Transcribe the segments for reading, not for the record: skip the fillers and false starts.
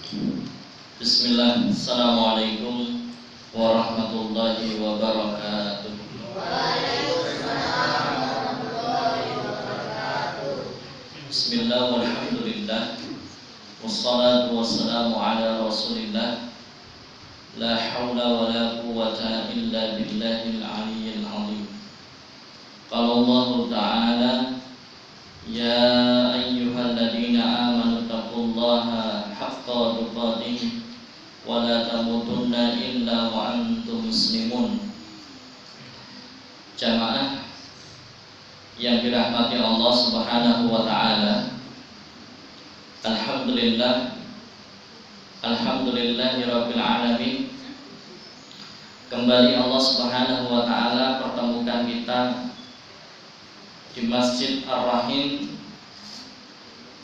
Bismillah. Assalamualaikum warahmatullahi wabarakatuh. Waalaikumsalam warahmatullahi wabarakatuh. Bismillah walhamdulillah, wassalatu wassalamu ala rasulillah, la hawla wa la quwwata illa billahil aliyyil azim. Qala Allah Ta'ala, ya ayyuhalladzina amanu taqullaha haqqa tuqatih wa la tamutunna illa wa antum muslimun. Jamaah yang dirahmati Allah Subhanahu wa taala, alhamdulillahirabbil alamin. Kembali Allah Subhanahu wa taala pertemukan kita di Masjid Ar-Rahim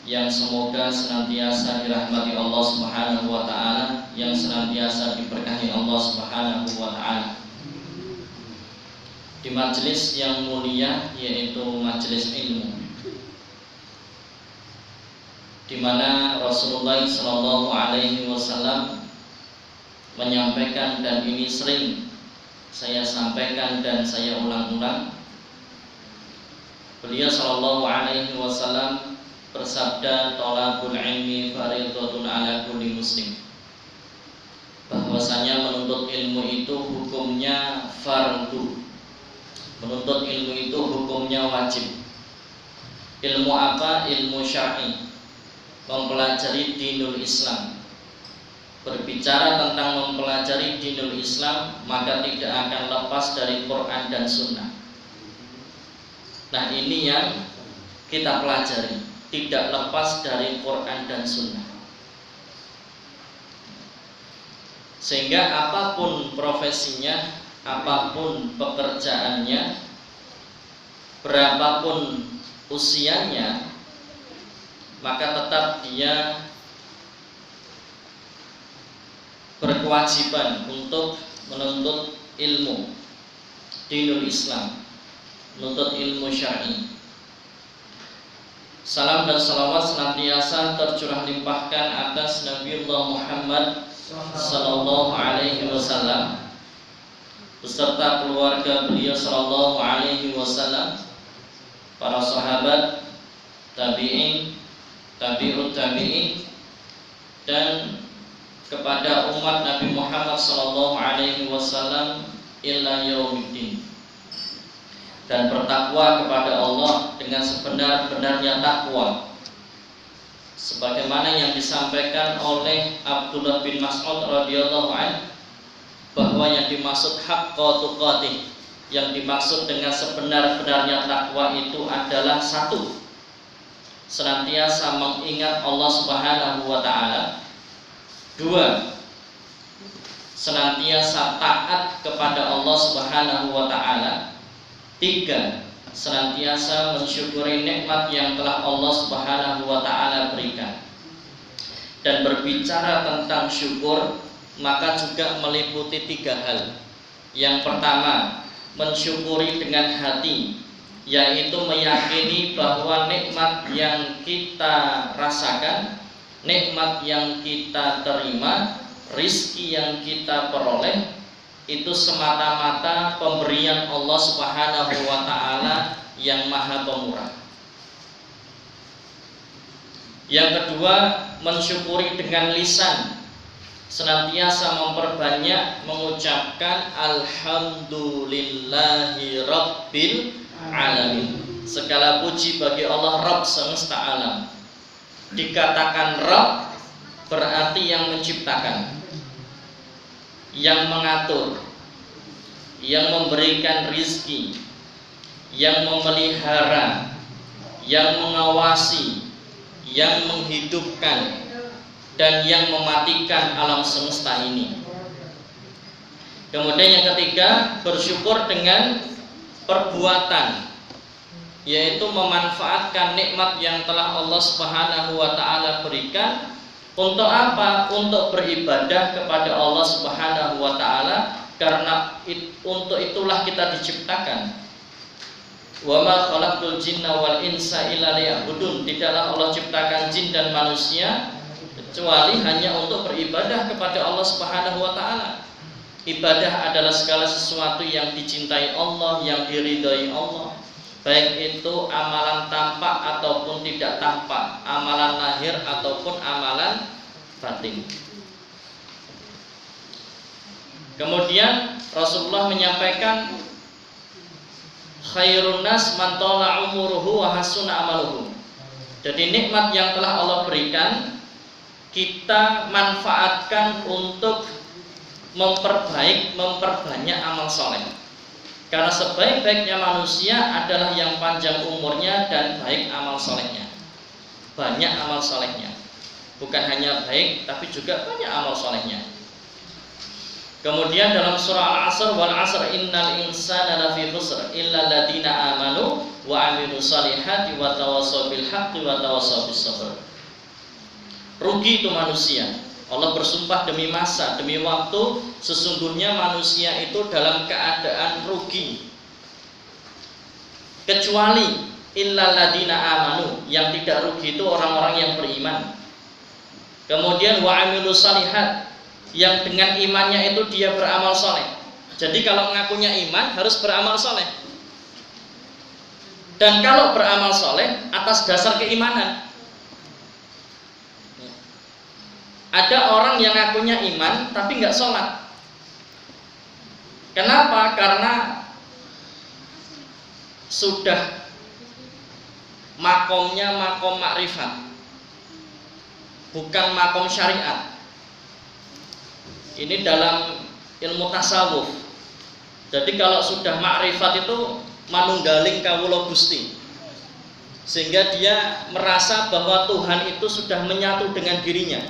yang semoga senantiasa dirahmati Allah Subhanahu wa taala, yang senantiasa diberkahi Allah Subhanahu wa taala. Di majelis yang mulia, yaitu majelis ilmu, di mana Rasulullah Shallallahu Alaihi Wasallam menyampaikan, dan ini sering saya sampaikan dan saya ulang-ulang. Beliau Shallallahu Alaihi Wasallam bersabda, tolabul ilmi fardhatun ala kulli muslim, bahwasanya menuntut ilmu itu hukumnya fardu, menuntut ilmu itu hukumnya wajib. Ilmu apa? Ilmu syar'i, mempelajari dinul Islam. Berbicara tentang mempelajari dinul Islam, maka tidak akan lepas dari Quran dan Sunnah. Nah, ini yang kita pelajari, tidak lepas dari Quran dan Sunnah. Sehingga apapun profesinya, apapun pekerjaannya, berapapun usianya, maka tetap dia berkewajiban untuk menuntut ilmu dinul Islam, menuntut ilmu syar'i. Salam dan salawat senantiasa tercurah limpahkan atas Nabiullah Muhammad sallallahu alaihi wasallam beserta keluarga beliau sallallahu alaihi wasallam, para sahabat, tabi'in, tabi'ut tabi'in, dan kepada umat Nabi Muhammad sallallahu alaihi wasallam ila yaumiddin. Dan bertakwa kepada Allah dengan sebenar-benarnya takwa, sebagaimana yang disampaikan oleh Abdullah bin Mas'ud radhiyallahu anhu, bahwa yang dimaksud haqqa tuqatih, yang dimaksud dengan sebenar-benarnya takwa itu adalah satu, senantiasa mengingat Allah Subhanahu wa taala. Dua, senantiasa taat kepada Allah Subhanahu wa taala. Tiga, senantiasa mensyukuri nikmat yang telah Allah Subhanahu wa taala berikan. Dan berbicara tentang syukur, maka juga meliputi tiga hal. Yang pertama, mensyukuri dengan hati, yaitu meyakini bahwa nikmat yang kita rasakan, nikmat yang kita terima, rizki yang kita peroleh, itu semata-mata pemberian Allah Subhanahu wa ta'ala yang maha pemurah. Yang kedua, mensyukuri dengan lisan, senantiasa memperbanyak mengucapkan alhamdulillahi rabbil alamin. Segala puji bagi Allah Rabb semesta alam. Dikatakan Rabb berarti yang menciptakan, yang mengatur, yang memberikan rizki, yang memelihara, yang mengawasi, yang menghidupkan, dan yang mematikan alam semesta ini. Kemudian yang ketiga, bersyukur dengan perbuatan, yaitu memanfaatkan nikmat yang telah Allah Subhanahu wa ta'ala berikan. Untuk apa? Untuk beribadah kepada Allah Subhanahu wa ta'ala, karena untuk itulah kita diciptakan. Wa ma khalaqtul jinna wal insa illa liya'budun. Tidaklah Allah ciptakan jin dan manusia kecuali hanya untuk beribadah kepada Allah Subhanahu wa taala. Ibadah adalah segala sesuatu yang dicintai Allah, yang diridhai Allah, baik itu amalan tampak ataupun tidak tampak, amalan lahir ataupun amalan batin. Kemudian Rasulullah menyampaikan, khairun nas man tala umuruhu wa hasuna amaluhu. Jadi nikmat yang telah Allah berikan, kita manfaatkan untuk memperbanyak amal soleh. Karena sebaik-baiknya manusia adalah yang panjang umurnya dan baik amal solehnya, banyak amal solehnya. Bukan hanya baik, tapi juga banyak amal solehnya. Kemudian dalam surah Al-Asr, wal 'asr innal insana lafi khusr illa alladziina amanu wa 'amilus shalihati wa tawassaw bil haqqi wa tawassaw bis sabr. Rugi itu manusia. Allah bersumpah demi masa, demi waktu, sesungguhnya manusia itu dalam keadaan rugi. Kecuali illal ladzina amanu, yang tidak rugi itu orang-orang yang beriman. Kemudian wa 'amilus shalihat, yang dengan imannya itu dia beramal soleh. Jadi kalau mengakunya iman harus beramal soleh. Dan kalau beramal soleh atas dasar keimanan. Ada orang yang ngakunya iman tapi nggak sholat. Kenapa? Karena sudah makomnya makom makrifat, bukan makom syariat. Ini dalam ilmu tasawuf. Jadi kalau sudah makrifat itu manunggaling kawula Gusti, sehingga dia merasa bahwa Tuhan itu sudah menyatu dengan dirinya.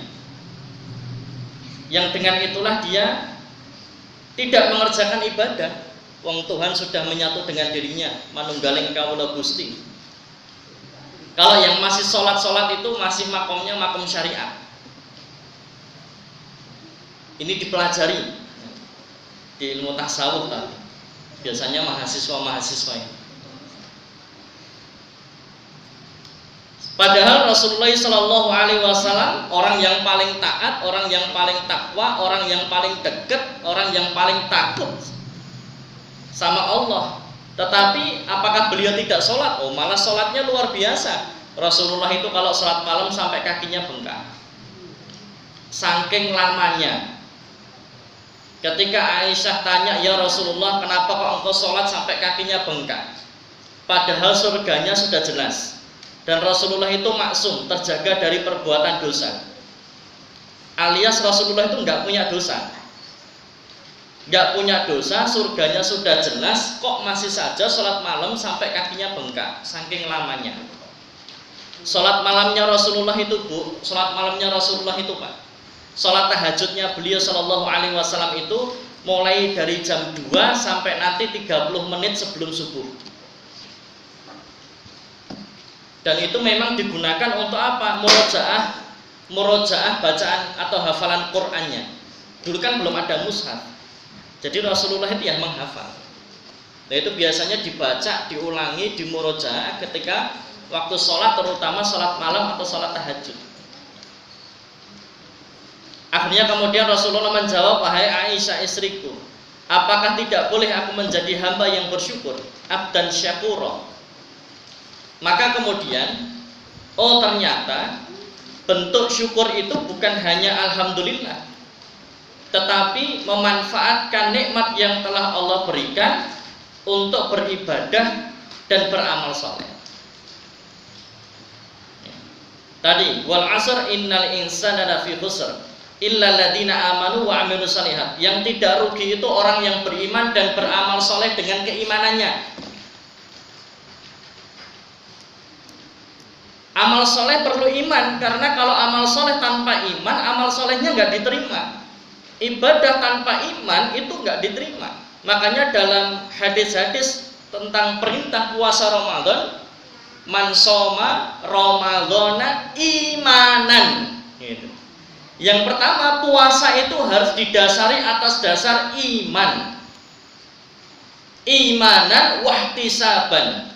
Yang dengan itulah dia tidak mengerjakan ibadah. Wong Tuhan sudah menyatu dengan dirinya, manunggaling kawula Gusti. Kalau yang masih sholat itu masih makomnya makom syariat. Ini dipelajari di ilmu tasawuf tadi. Biasanya mahasiswa ini. Padahal Rasulullah SAW orang yang paling taat, orang yang paling takwa, orang yang paling dekat, orang yang paling takut sama Allah. Tetapi apakah beliau tidak sholat? Oh, malah sholatnya luar biasa. Rasulullah itu kalau sholat malam sampai kakinya bengkak, saking lamanya. Ketika Aisyah tanya, ya Rasulullah, kenapa kok engkau sholat sampai kakinya bengkak? Padahal surganya sudah jelas. Dan Rasulullah itu maksum, terjaga dari perbuatan dosa. Alias Rasulullah itu nggak punya dosa. Nggak punya dosa, surganya sudah jelas, kok masih saja sholat malam sampai kakinya bengkak, saking lamanya. Sholat malamnya Rasulullah itu, Bu, sholat malamnya Rasulullah itu, Pak. Sholat tahajudnya beliau Shallallahu Alaihi Wasallam itu mulai dari jam 2 sampai nanti 30 menit sebelum subuh. Dan itu memang digunakan untuk apa? Murojaah bacaan atau hafalan Qur'annya. Dulu kan belum ada mushaf. Jadi Rasulullah itu yang menghafal. Nah itu biasanya dibaca, diulangi, dimurojaah ketika waktu sholat, terutama sholat malam atau sholat tahajud. Akhirnya kemudian Rasulullah menjawab, wahai Aisyah istriku, apakah tidak boleh aku menjadi hamba yang bersyukur, abdan syakura? Maka kemudian, oh ternyata bentuk syukur itu bukan hanya alhamdulillah, tetapi memanfaatkan nikmat yang telah Allah berikan untuk beribadah dan beramal saleh. Tadi wal 'asr innal insana lafi khusr illa alladziina amanu wa 'amilus shalihat. Yang tidak rugi itu orang yang beriman dan beramal saleh dengan keimanannya. Amal soleh perlu iman, karena kalau amal soleh tanpa iman, amal solehnya nggak diterima. Ibadah tanpa iman itu nggak diterima. Makanya dalam hadis-hadis tentang perintah puasa Ramadan, man shoma ramadhana imanan. Gitu. Yang pertama, puasa itu harus didasari atas dasar iman. Imanan wahtisaban.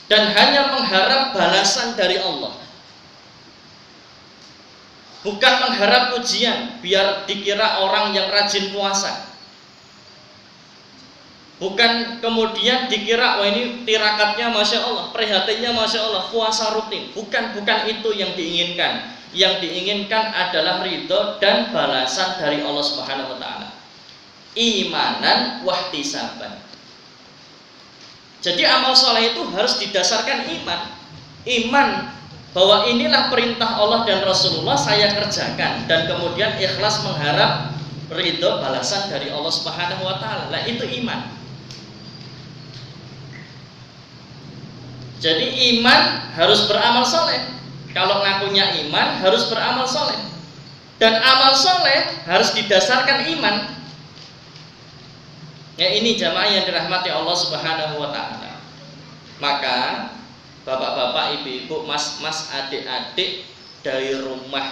Dan hanya mengharap balasan dari Allah. bukan mengharap pujian biar dikira orang yang rajin puasa. Bukan kemudian dikira, wah ini tirakatnya Masya Allah, prihatinnya Masya Allah, puasa rutin. Bukan itu yang diinginkan. Yang diinginkan adalah ridho dan balasan dari Allah Subhanahu wa Ta'ala. Imanan wahtisaban. Jadi amal soleh itu harus didasarkan iman. Iman bahwa inilah perintah Allah dan Rasulullah, saya kerjakan, dan kemudian ikhlas mengharap ridho balasan dari Allah Subhanahu wa Ta'ala. Nah, itu iman. Jadi iman harus beramal soleh. Kalau ngakunya iman harus beramal soleh. Dan amal soleh harus didasarkan iman. Ya, ini jamaah yang dirahmati Allah Subhanahu wa Ta'ala. Maka bapak-bapak, ibu-ibu, mas-mas, adik-adik, dari rumah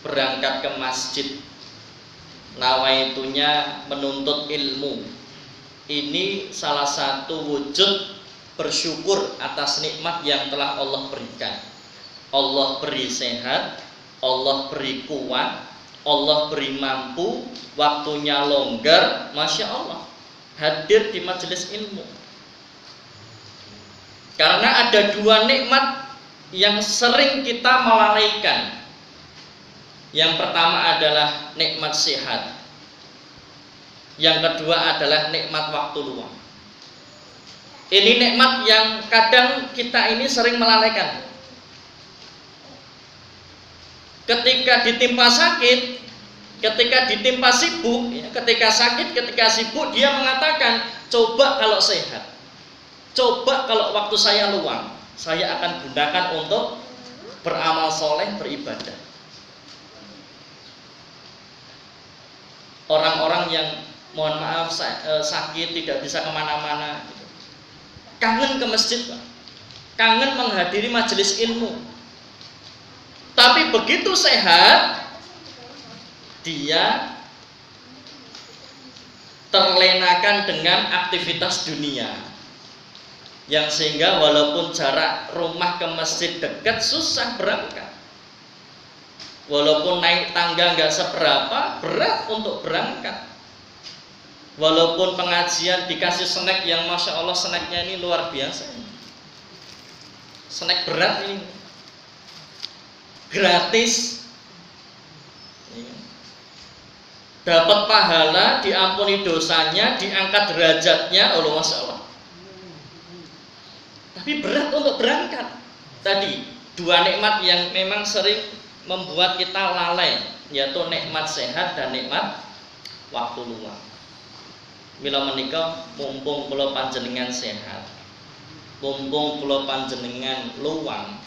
berangkat ke masjid, nawaitunya menuntut ilmu. Ini salah satu wujud bersyukur atas nikmat yang telah Allah berikan. Allah beri sehat, Allah beri kuat, Allah beri mampu, waktunya longgar, Masya Allah, hadir di majelis ilmu. Karena ada dua nikmat yang sering kita melalaikan. Yang pertama adalah nikmat sehat, yang kedua adalah nikmat waktu luang. Ini nikmat yang kadang kita ini sering melalaikan. Ketika ditimpa sakit, ketika ditimpa sibuk, ketika sakit, ketika sibuk, dia mengatakan, coba kalau sehat, coba kalau waktu saya luang, saya akan gunakan untuk beramal soleh, beribadah. Orang-orang yang mohon maaf sakit, tidak bisa kemana-mana, kangen ke masjid, Pak. Kangen menghadiri majelis ilmu. Tapi begitu sehat, dia terlenakan dengan aktivitas dunia, yang sehingga walaupun jarak rumah ke masjid dekat, susah berangkat. Walaupun naik tangga nggak seberapa, berat untuk berangkat. Walaupun pengajian dikasih snack yang Masya Allah, snacknya ini luar biasa, snack berat ini, gratis, dapat pahala, diampuni dosanya, diangkat derajatnya, Allah Masya Allah. Tapi berat untuk berangkat. Tadi dua nikmat yang memang sering membuat kita lalai, yaitu nikmat sehat dan nikmat waktu luang. Mila menika mumpung kula panjenengan sehat, mumpung kula panjenengan luang,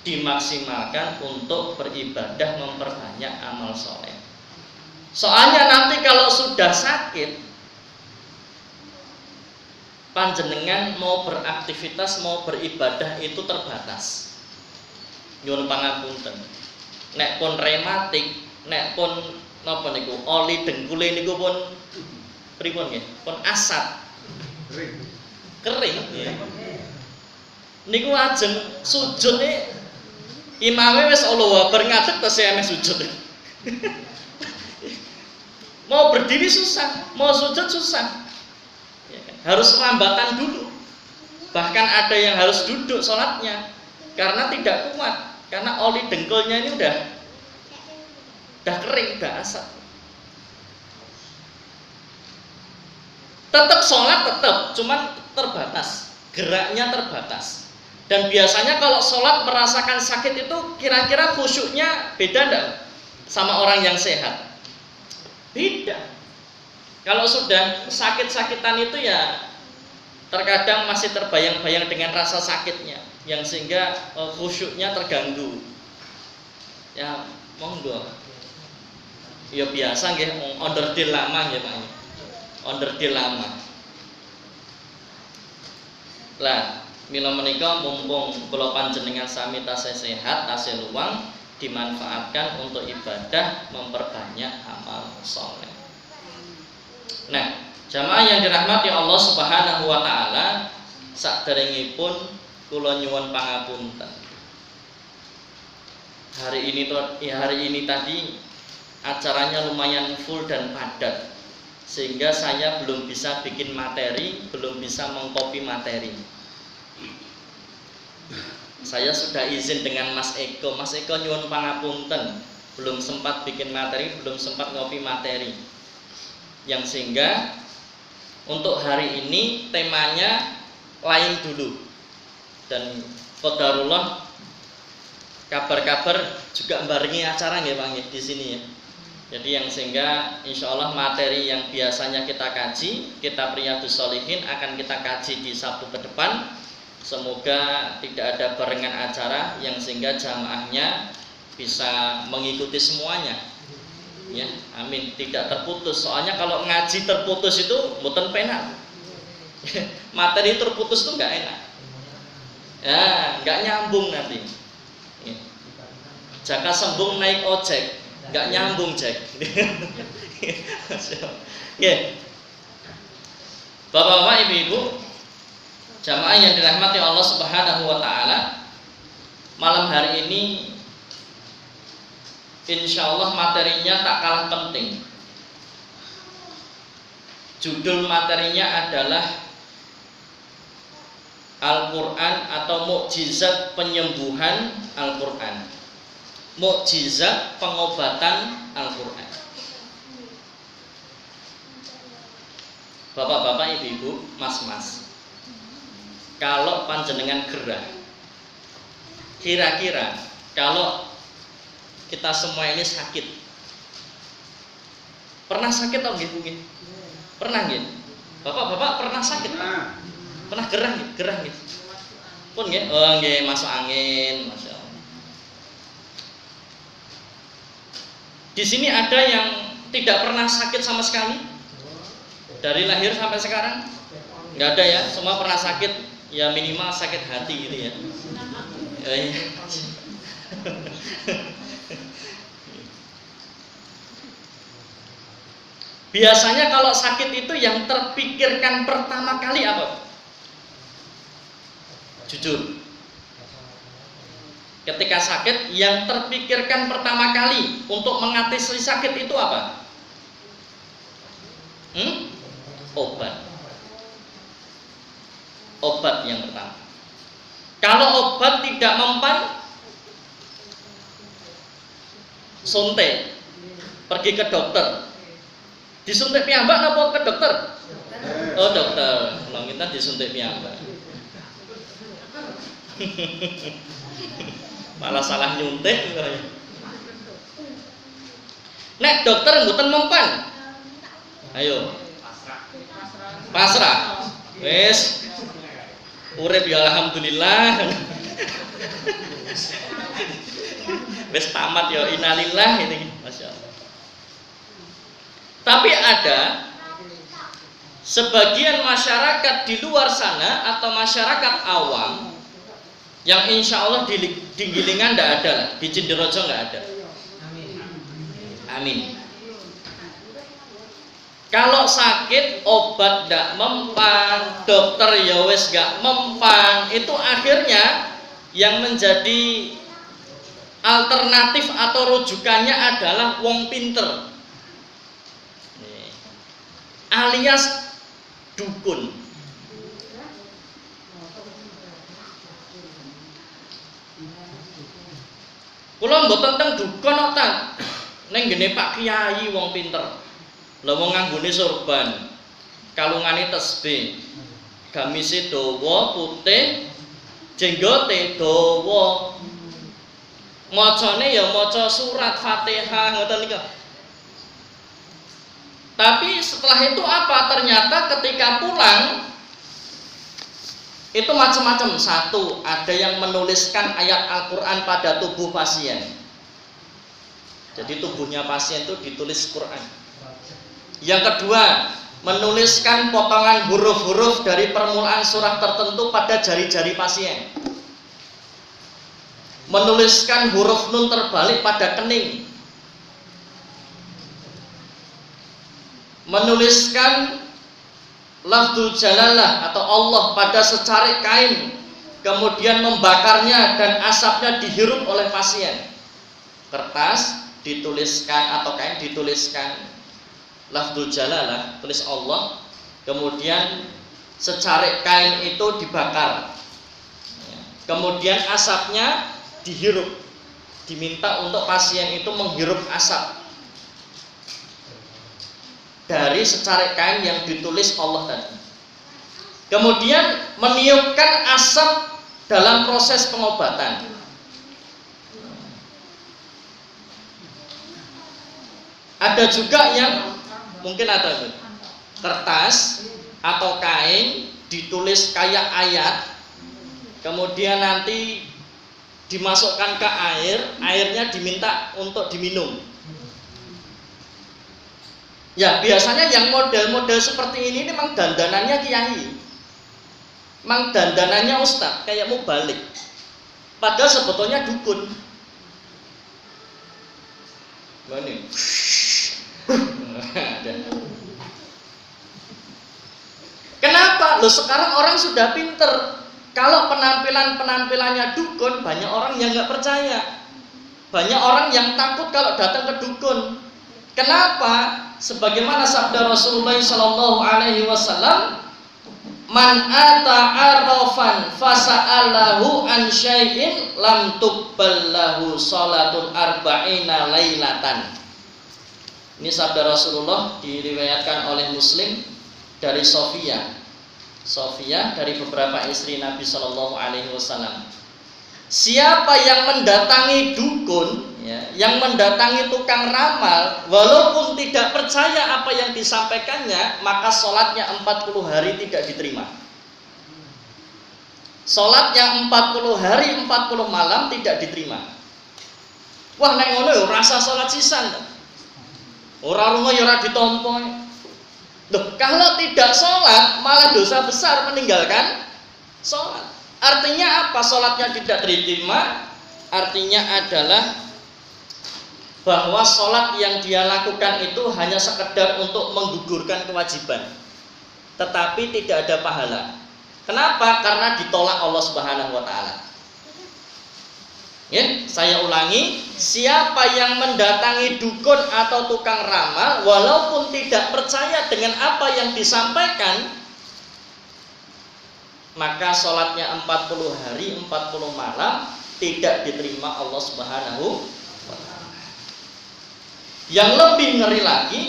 dimaksimalkan untuk beribadah, memperbanyak amal soleh. Soalnya nanti kalau sudah sakit, panjenengan mau beraktivitas, mau beribadah itu terbatas. Nyuwun pangapunten. Nek pun rematik, nek pun napa niku, oli dengkule niku pun pripun nggih? Pun asat. Kering. Niku ajeng sujud imame wis Allahu Akbar ngadeg tesih ame sujud. Mau berdiri susah, mau sujud susah. Harus lambatan dulu. Bahkan ada yang harus duduk sholatnya karena tidak kuat, karena oli dengkulnya ini udah kering, udah asat. Tetap sholat tetap, cuman terbatas, geraknya terbatas. Dan biasanya kalau sholat merasakan sakit itu kira-kira khusyuknya beda enggak sama orang yang sehat? Beda. Kalau sudah sakit-sakitan itu ya terkadang masih terbayang-bayang dengan rasa sakitnya, yang sehingga khusyuknya terganggu. Ya monggo. Ya biasa nggih, onderdil lama nggih Pak. Onderdil lama. Lah, mila menika mumpung kula panjenengan sami tasih sehat, tasih luang, dimanfaatkan untuk ibadah, memperbanyak amal soleh. Nah, jamaah yang dirahmati Allah Subhanahu wa Ta'ala, saderengipun kula nyuwun pangapunten. hari ini tadi acaranya lumayan full dan padat, sehingga saya belum bisa bikin materi, belum bisa mengcopy materi. Saya sudah izin dengan Mas Eko nyuwun pangapunten, belum sempat bikin materi, belum sempat ngopi materi. Yang sehingga untuk hari ini temanya lain dulu. Dan qadarullah kabar-kabar juga barengi acara nggih Pak nggih di sini ya. Jadi yang sehingga insya Allah materi yang biasanya kita kaji, kita Riyadhus Shalihin akan kita kaji di Sabtu ke depan. Semoga tidak ada barengan acara yang sehingga jamaahnya bisa mengikuti semuanya. Ya, amin. Tidak terputus. Soalnya kalau ngaji terputus itu mboten penak. Materi terputus itu nggak enak. Ya, nggak nyambung nanti. Ya. Jaka sembung naik ojek, nggak nyambung Jack. Ya. Bapak-bapak, ibu-ibu, jamaah yang dirahmati Allah Subhanahu wa taala, malam hari ini insya Allah materinya tak kalah penting. Judul materinya adalah Al-Quran atau Mukjizat Penyembuhan Al-Quran, Mukjizat Pengobatan Al-Quran. Bapak-bapak, ibu-ibu, mas-mas, kalau panjenengan gerah, kira-kira kalau kita semua ini sakit, pernah sakit atau nggih Bu? Pernah nggih? Bapak-bapak pernah sakit? Pernah gerah nggih? Gerah nggih? Pun nggih? Oh nggih, masuk angin, Masya Allah. Di sini ada yang tidak pernah sakit sama sekali dari lahir sampai sekarang? Nggak ada ya? Semua pernah sakit, ya minimal sakit hati gitu ya. Biasanya kalau sakit itu yang terpikirkan pertama kali apa? Jujur, ketika sakit yang terpikirkan pertama kali untuk mengatasi sakit itu apa? Obat. Obat yang pertama. Kalau obat tidak mempan, suntik, pergi ke dokter. Disuntik piyambak napa ke dokter? Oh dokter, kalau kita disuntik piyambak. Malah salah nyuntik. Nek dokter mboten mempan, ayo pasrah. Wes urip ya alhamdulillah. Wes tamat ya innalillah ini, Masya Allah. Tapi ada sebagian masyarakat di luar sana atau masyarakat awam yang insya Allah di Gilingan tidak ada lah, di Cinderojo nggak ada. Amin. Kalau sakit obat tidak mempan, dokter ya wes nggak mempan, itu akhirnya yang menjadi alternatif atau rujukannya adalah wong pinter, alias dukun. Kula mboten teng dukun kok ta. Ning ngene Pak Kiai wong pinter. Lah wong nganggone sorban, kalungane tesbih, gamise dawa putih, jenggote dawa. Macane ya maca surat Fatihah ngoten niku. Tapi setelah itu apa? Ternyata ketika pulang itu macam-macam. Satu, ada yang menuliskan ayat Al-Quran pada tubuh pasien. Jadi tubuhnya pasien itu ditulis Quran. Yang kedua, menuliskan potongan huruf-huruf dari permulaan surah tertentu pada jari-jari pasien. Menuliskan huruf nun terbalik pada kening. Menuliskan lafzul jalalah atau Allah pada secarik kain, kemudian membakarnya dan asapnya dihirup oleh pasien. kertas dituliskan atau kain dituliskan lafdzul jalalah, tulis Allah, kemudian secarik kain itu dibakar, kemudian asapnya dihirup, diminta untuk pasien itu menghirup asap dari secarik kain yang ditulis Allah tadi, kemudian meniupkan asap dalam proses pengobatan. Ada juga yang mungkin ada kertas atau kain ditulis kayak ayat, kemudian nanti dimasukkan ke air, airnya diminta untuk diminum. Ya, biasanya yang model-model seperti ini memang dandanannya kiai, memang dandanannya ustadz, kayak mubalik, padahal sebetulnya dukun. Ini kenapa? Loh, sekarang orang sudah pinter. Kalau penampilannya dukun, banyak orang yang nggak percaya. Banyak orang yang takut kalau datang ke dukun. Kenapa? Sebagaimana sabda Rasulullah SAW, man ata arrafan fasa'alahu an syai'in lam tuqbal lahu salatun arba'ina lailatan. Ini sabda Rasulullah, diriwayatkan oleh Muslim dari Sofia dari beberapa istri Nabi Shallallahu Alaihi Wasallam. Siapa yang mendatangi dukun, ya, yang mendatangi tukang ramal, walaupun tidak percaya apa yang disampaikannya, maka sholatnya 40 hari tidak diterima. Sholatnya 40 hari 40 malam tidak diterima. Wah, nek ngono yo rasa sholat sisan. Ora lunga ya ora ditampa. Loh, kalau tidak sholat malah dosa besar meninggalkan sholat. Artinya apa? Sholatnya tidak diterima. Artinya adalah bahwa sholat yang dia lakukan itu hanya sekedar untuk menggugurkan kewajiban, tetapi tidak ada pahala. Kenapa? Karena ditolak Allah Subhanahu wa Ta'ala. Ya, saya ulangi, siapa yang mendatangi dukun atau tukang ramal walaupun tidak percaya dengan apa yang disampaikan, maka sholatnya 40 hari 40 malam tidak diterima Allah Subhanahu wa Ta'ala. Yang lebih ngeri lagi,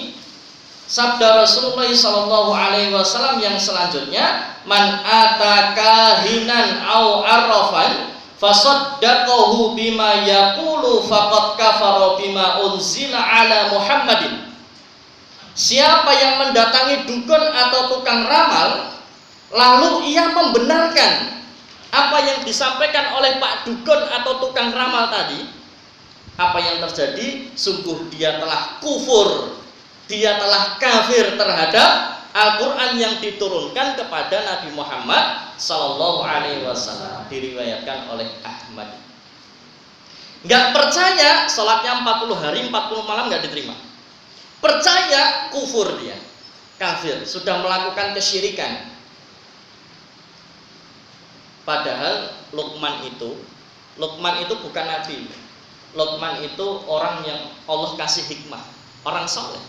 sabda Rasulullah SAW yang selanjutnya, man ataka hinan au arrafan fasaddaqahu bima yaqulu faqad kafara bima unzila ala Muhammadin. Siapa yang mendatangi dukun atau tukang ramal lalu ia membenarkan apa yang disampaikan oleh Pak Dukun atau tukang ramal tadi, apa yang terjadi? Sungguh dia telah kufur, dia telah kafir terhadap Al-Quran yang diturunkan kepada Nabi Muhammad Sallallahu Alaihi Wasallam. Diriwayatkan oleh Ahmad. Nggak percaya, sholatnya 40 hari 40 malam nggak diterima. Percaya, kufur dia, kafir, sudah melakukan kesyirikan. Padahal Luqman itu bukan nabi. Luqman itu orang yang Allah kasih hikmah, orang soleh.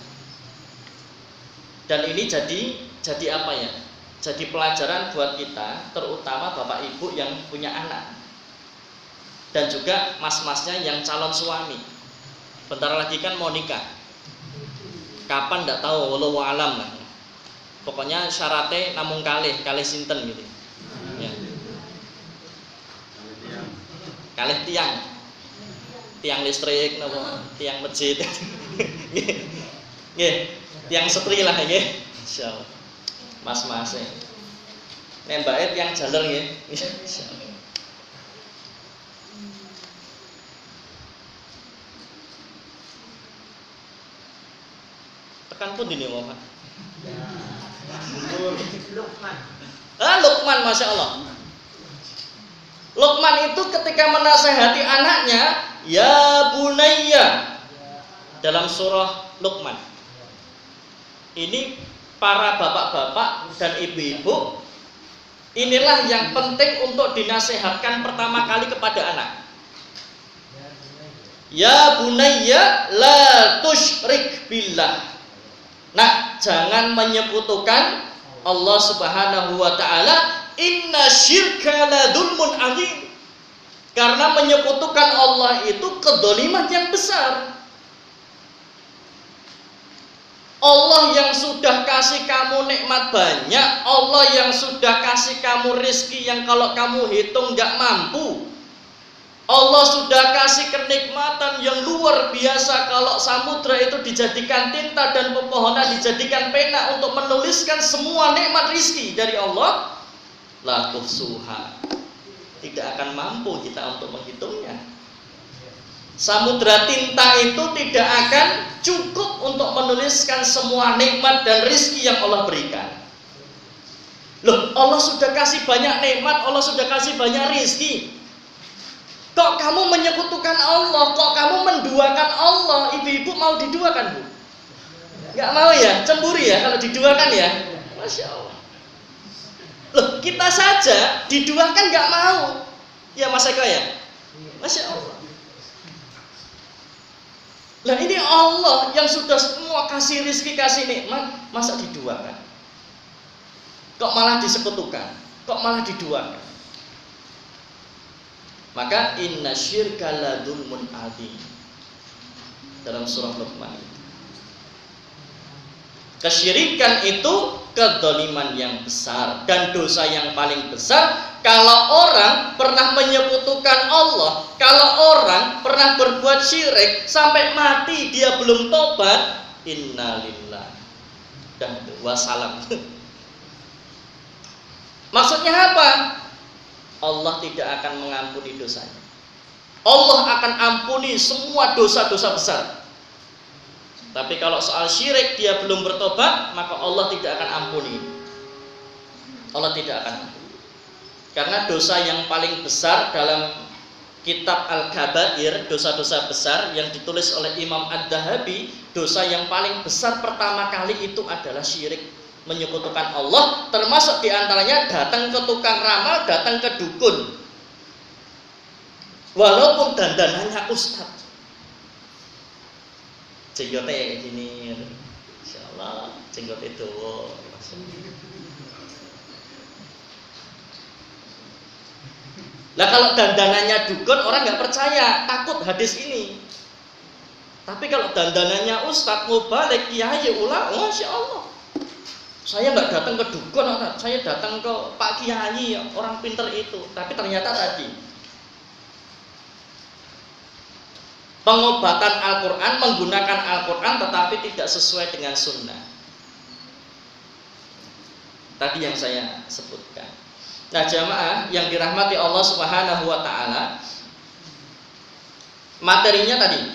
Dan ini jadi apa ya? Jadi pelajaran buat kita, terutama bapak ibu yang punya anak dan juga mas-masnya yang calon suami. Bentar lagi kan mau nikah. Kapan nggak tahu, wallahu alam lah. Pokoknya syaratnya namun kalih sinten gitu. Ya. Kalih tiang listrik, tiang masjid, tiang setri lah ya, insyaallah. Mas-mas nembake tiang jaler ya, insyaallah. Tekan pun ini mau Pak. Luqman, masya Allah. Luqman itu ketika menasehati anaknya, ya bunayya, dalam surah Luqman. Ini para bapak-bapak dan ibu-ibu, inilah yang penting untuk dinasehatkan pertama kali kepada anak. Ya bunayya la tusyrik billah. Nah, jangan menyekutukan Allah Subhanahu wa taala. Inna syirka la dzulmun adzim. Karena menyekutukan Allah itu kedzaliman yang besar. Allah yang sudah kasih kamu nikmat banyak, Allah yang sudah kasih kamu rezeki yang kalau kamu hitung gak mampu, Allah sudah kasih kenikmatan yang luar biasa. Kalau samudra itu dijadikan tinta dan pepohonan dijadikan pena untuk menuliskan semua nikmat rezeki dari Allah, la tuhsuha, tidak akan mampu kita untuk menghitungnya. Samudra tinta itu tidak akan cukup untuk menuliskan semua nikmat dan rezeki yang Allah berikan. Loh, Allah sudah kasih banyak nikmat, Allah sudah kasih banyak rezeki. Kok kamu menyekutukan Allah? Kok kamu menduakan Allah? Ibu-ibu mau diduakan, Bu? Gak mau ya? Cemburu ya kalau diduakan ya? Masya Allah. Loh, kita saja diduakan gak mau. Ya Mas Eko ya? Masya Allah. Lah ini Allah yang sudah semua kasih rezeki, kasih nikmat, masa diduakan? Kok malah disekutukan? Kok malah diduakan? Maka inna syirka la dzulmun adzim. Dalam surah Luqman. Kesyirikan itu kedzaliman yang besar dan dosa yang paling besar. Kalau orang pernah menyekutukan Allah, kalau orang pernah berbuat syirik sampai mati dia belum tobat, innalillah dan wassalam. Maksudnya apa? Allah tidak akan mengampuni dosanya. Allah akan ampuni semua dosa-dosa besar. Tapi kalau soal syirik dia belum bertobat, maka Allah tidak akan ampuni. Allah tidak akan ampuni. Karena dosa yang paling besar dalam kitab Al-Kabair, dosa-dosa besar yang ditulis oleh Imam Ad-Dahabi, dosa yang paling besar pertama kali itu adalah syirik, menyekutukan Allah, termasuk diantaranya datang ke tukang ramal, datang ke dukun, walaupun dandanannya ustadz. Jenggotnya kayak gini, insya Allah jenggot itu. Lah kalau dandanannya dukun orang nggak percaya, takut hadis ini. Tapi kalau dandanannya ustadz, mubalik, kiai, ulama, masya Allah. Saya nggak datang ke dukun, saya datang ke Pak Kiai, orang pinter itu. Tapi ternyata tadi pengobatan Al-Quran, menggunakan Al-Quran tetapi tidak sesuai dengan sunnah. Tadi yang saya sebutkan. Nah jamaah yang dirahmati Allah Subhanahu wa ta'ala, materinya tadi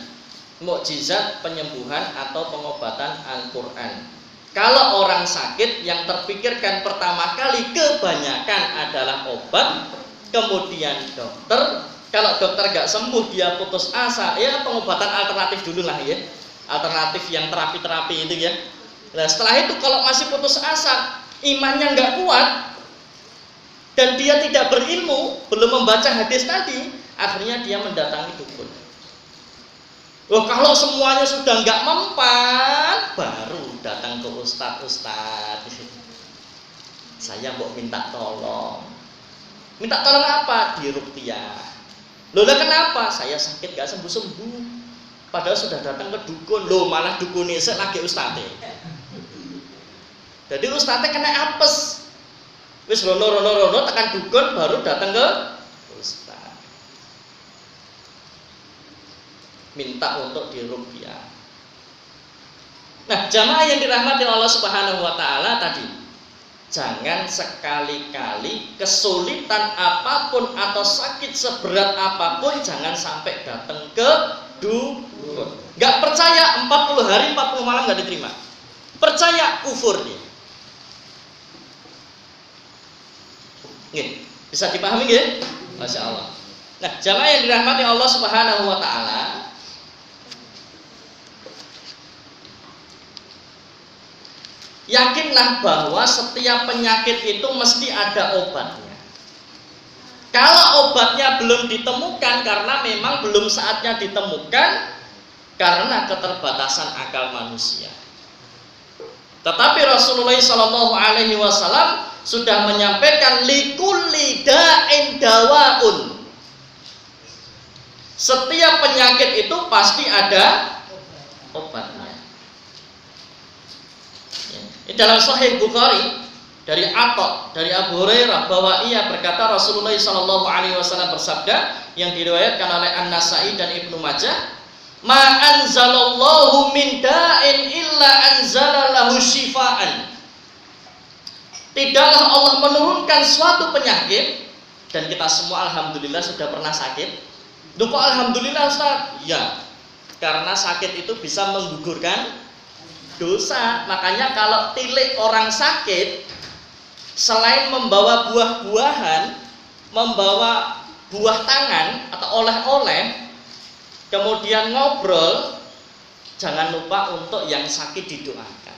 mukjizat penyembuhan atau pengobatan Al-Quran. Kalau orang sakit yang terpikirkan pertama kali kebanyakan adalah obat, kemudian dokter. Kalau dokter gak sembuh dia putus asa, ya pengobatan alternatif dulu lah ya, alternatif yang terapi-terapi itu ya. Nah setelah itu kalau masih putus asa, imannya gak kuat dan dia tidak berilmu, belum membaca hadis tadi, akhirnya dia mendatangi dukun. Loh, kalau semuanya sudah nggak mempan, baru datang ke ustadz. Saya mau minta tolong. Minta tolong apa? Di ruqyah. Loh, kenapa? Saya sakit nggak sembuh-sembuh. Padahal sudah datang ke dukun. Loh, malah dukunnya lagi ustadz. Jadi ustadznya kena apes. Wis rono tekan dukun baru datang ke ustaz. Minta untuk diruqyah. Nah, jamaah yang dirahmati Allah Subhanahu wa taala tadi, jangan sekali-kali kesulitan apapun atau sakit seberat apapun jangan sampai datang ke dukun. Enggak percaya 40 hari 40 malam enggak diterima. Percaya kufur dia. Bisa dipahami nggih? Masya Allah. Nah, jamaah yang dirahmati Allah Subhanahu wa taala, yakinlah bahwa setiap penyakit itu mesti ada obatnya. Kalau obatnya belum ditemukan karena memang belum saatnya ditemukan karena keterbatasan akal manusia. Tetapi Rasulullah SAW sudah menyampaikan likulli da'in dawaun. Setiap penyakit itu pasti ada obatnya. Ini dalam Sahih Bukhari dari Atta, dari Abu Hurairah bahwa ia berkata Rasulullah SAW bersabda yang diriwayatkan oleh An-Nasai dan Ibnu Majah, "Ma anzalallahu min da'in illa anzalalahu syifaan." Tidaklah Allah menurunkan suatu penyakit, dan kita semua alhamdulillah sudah pernah sakit. Duh, kok alhamdulillah Ustaz? Ya, karena sakit itu bisa menggugurkan dosa. Makanya kalau tilik orang sakit, selain membawa buah-buahan, membawa buah tangan atau oleh-oleh, kemudian ngobrol, jangan lupa untuk yang sakit didoakan.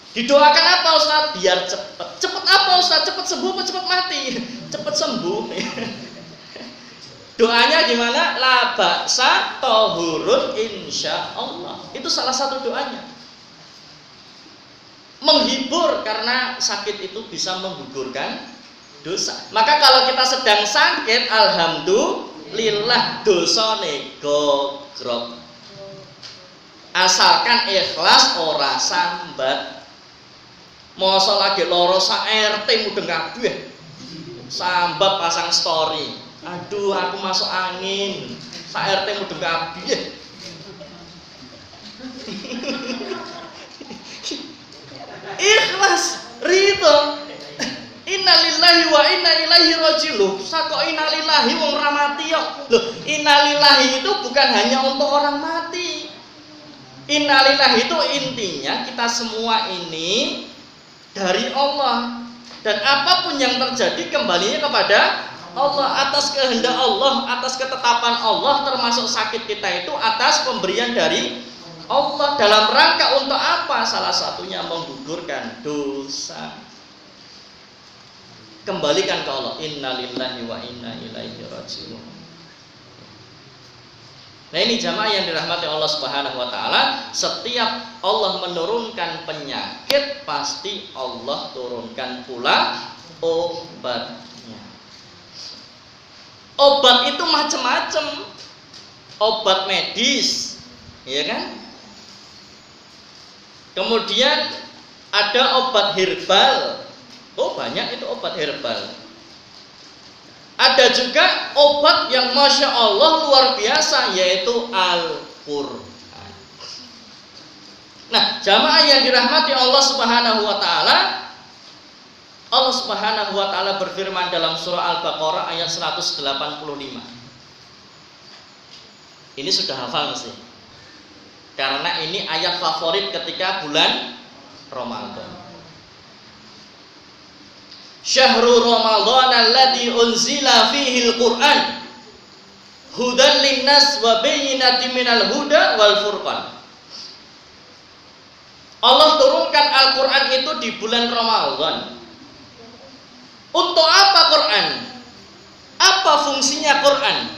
Didoakan apa Ustaz? Biar cepat. Cepat apa Ustaz? Cepat sembuh atau cepat mati? Cepat sembuh. Doanya gimana? La ba'sa tahurun insyaallah. Itu salah satu doanya. Menghibur, karena sakit itu bisa menggugurkan dosa. Maka kalau kita sedang sakit, alhamdulillah dosane gogrok. Asalkan ikhlas ora sambat. Mosok lagi loro sak RT mudeng kabeh. Sambat pasang story. Aduh, aku masuk angin. Sak RT mudeng kabeh. Ikhlas, ridho. Innalillahi wa inna ilaihi raji'un. Sako innalillahi wong ora mati kok. Loh, innalillahi itu bukan hanya untuk orang mati. Innalillahi itu intinya kita semua ini dari Allah, dan apapun yang terjadi kembalinya kepada Allah, atas kehendak Allah, atas ketetapan Allah, termasuk sakit kita itu atas pemberian dari Allah. Dalam rangka untuk apa? Salah satunya menggugurkan dosa. Kembalikan ke Allah. Innalillahi wa inna ilaihi raji'un. Nah, ini jamaah yang dirahmati Allah Subhanahu wa taala, setiap Allah menurunkan penyakit pasti Allah turunkan pula obatnya. Obat itu macam-macam. Obat medis, ya kan? Kemudian ada obat herbal. Oh, banyak itu obat herbal. Ada juga obat yang Masya Allah luar biasa, yaitu Al-Quran. Nah, jamaah yang dirahmati Allah Subhanahu wa ta'ala, Allah Subhanahu wa ta'ala berfirman dalam surah Al-Baqarah ayat 185. Ini sudah hafal sih, karena ini ayat favorit ketika bulan Ramadan. Syahrul Ramadan alladzi unzila fihi al-Qur'an hudan linnas wa bayyinatin minal huda wal furqan. Allah turunkan Al-Qur'an itu di bulan Ramadan. Untuk apa Quran? Apa fungsinya Quran?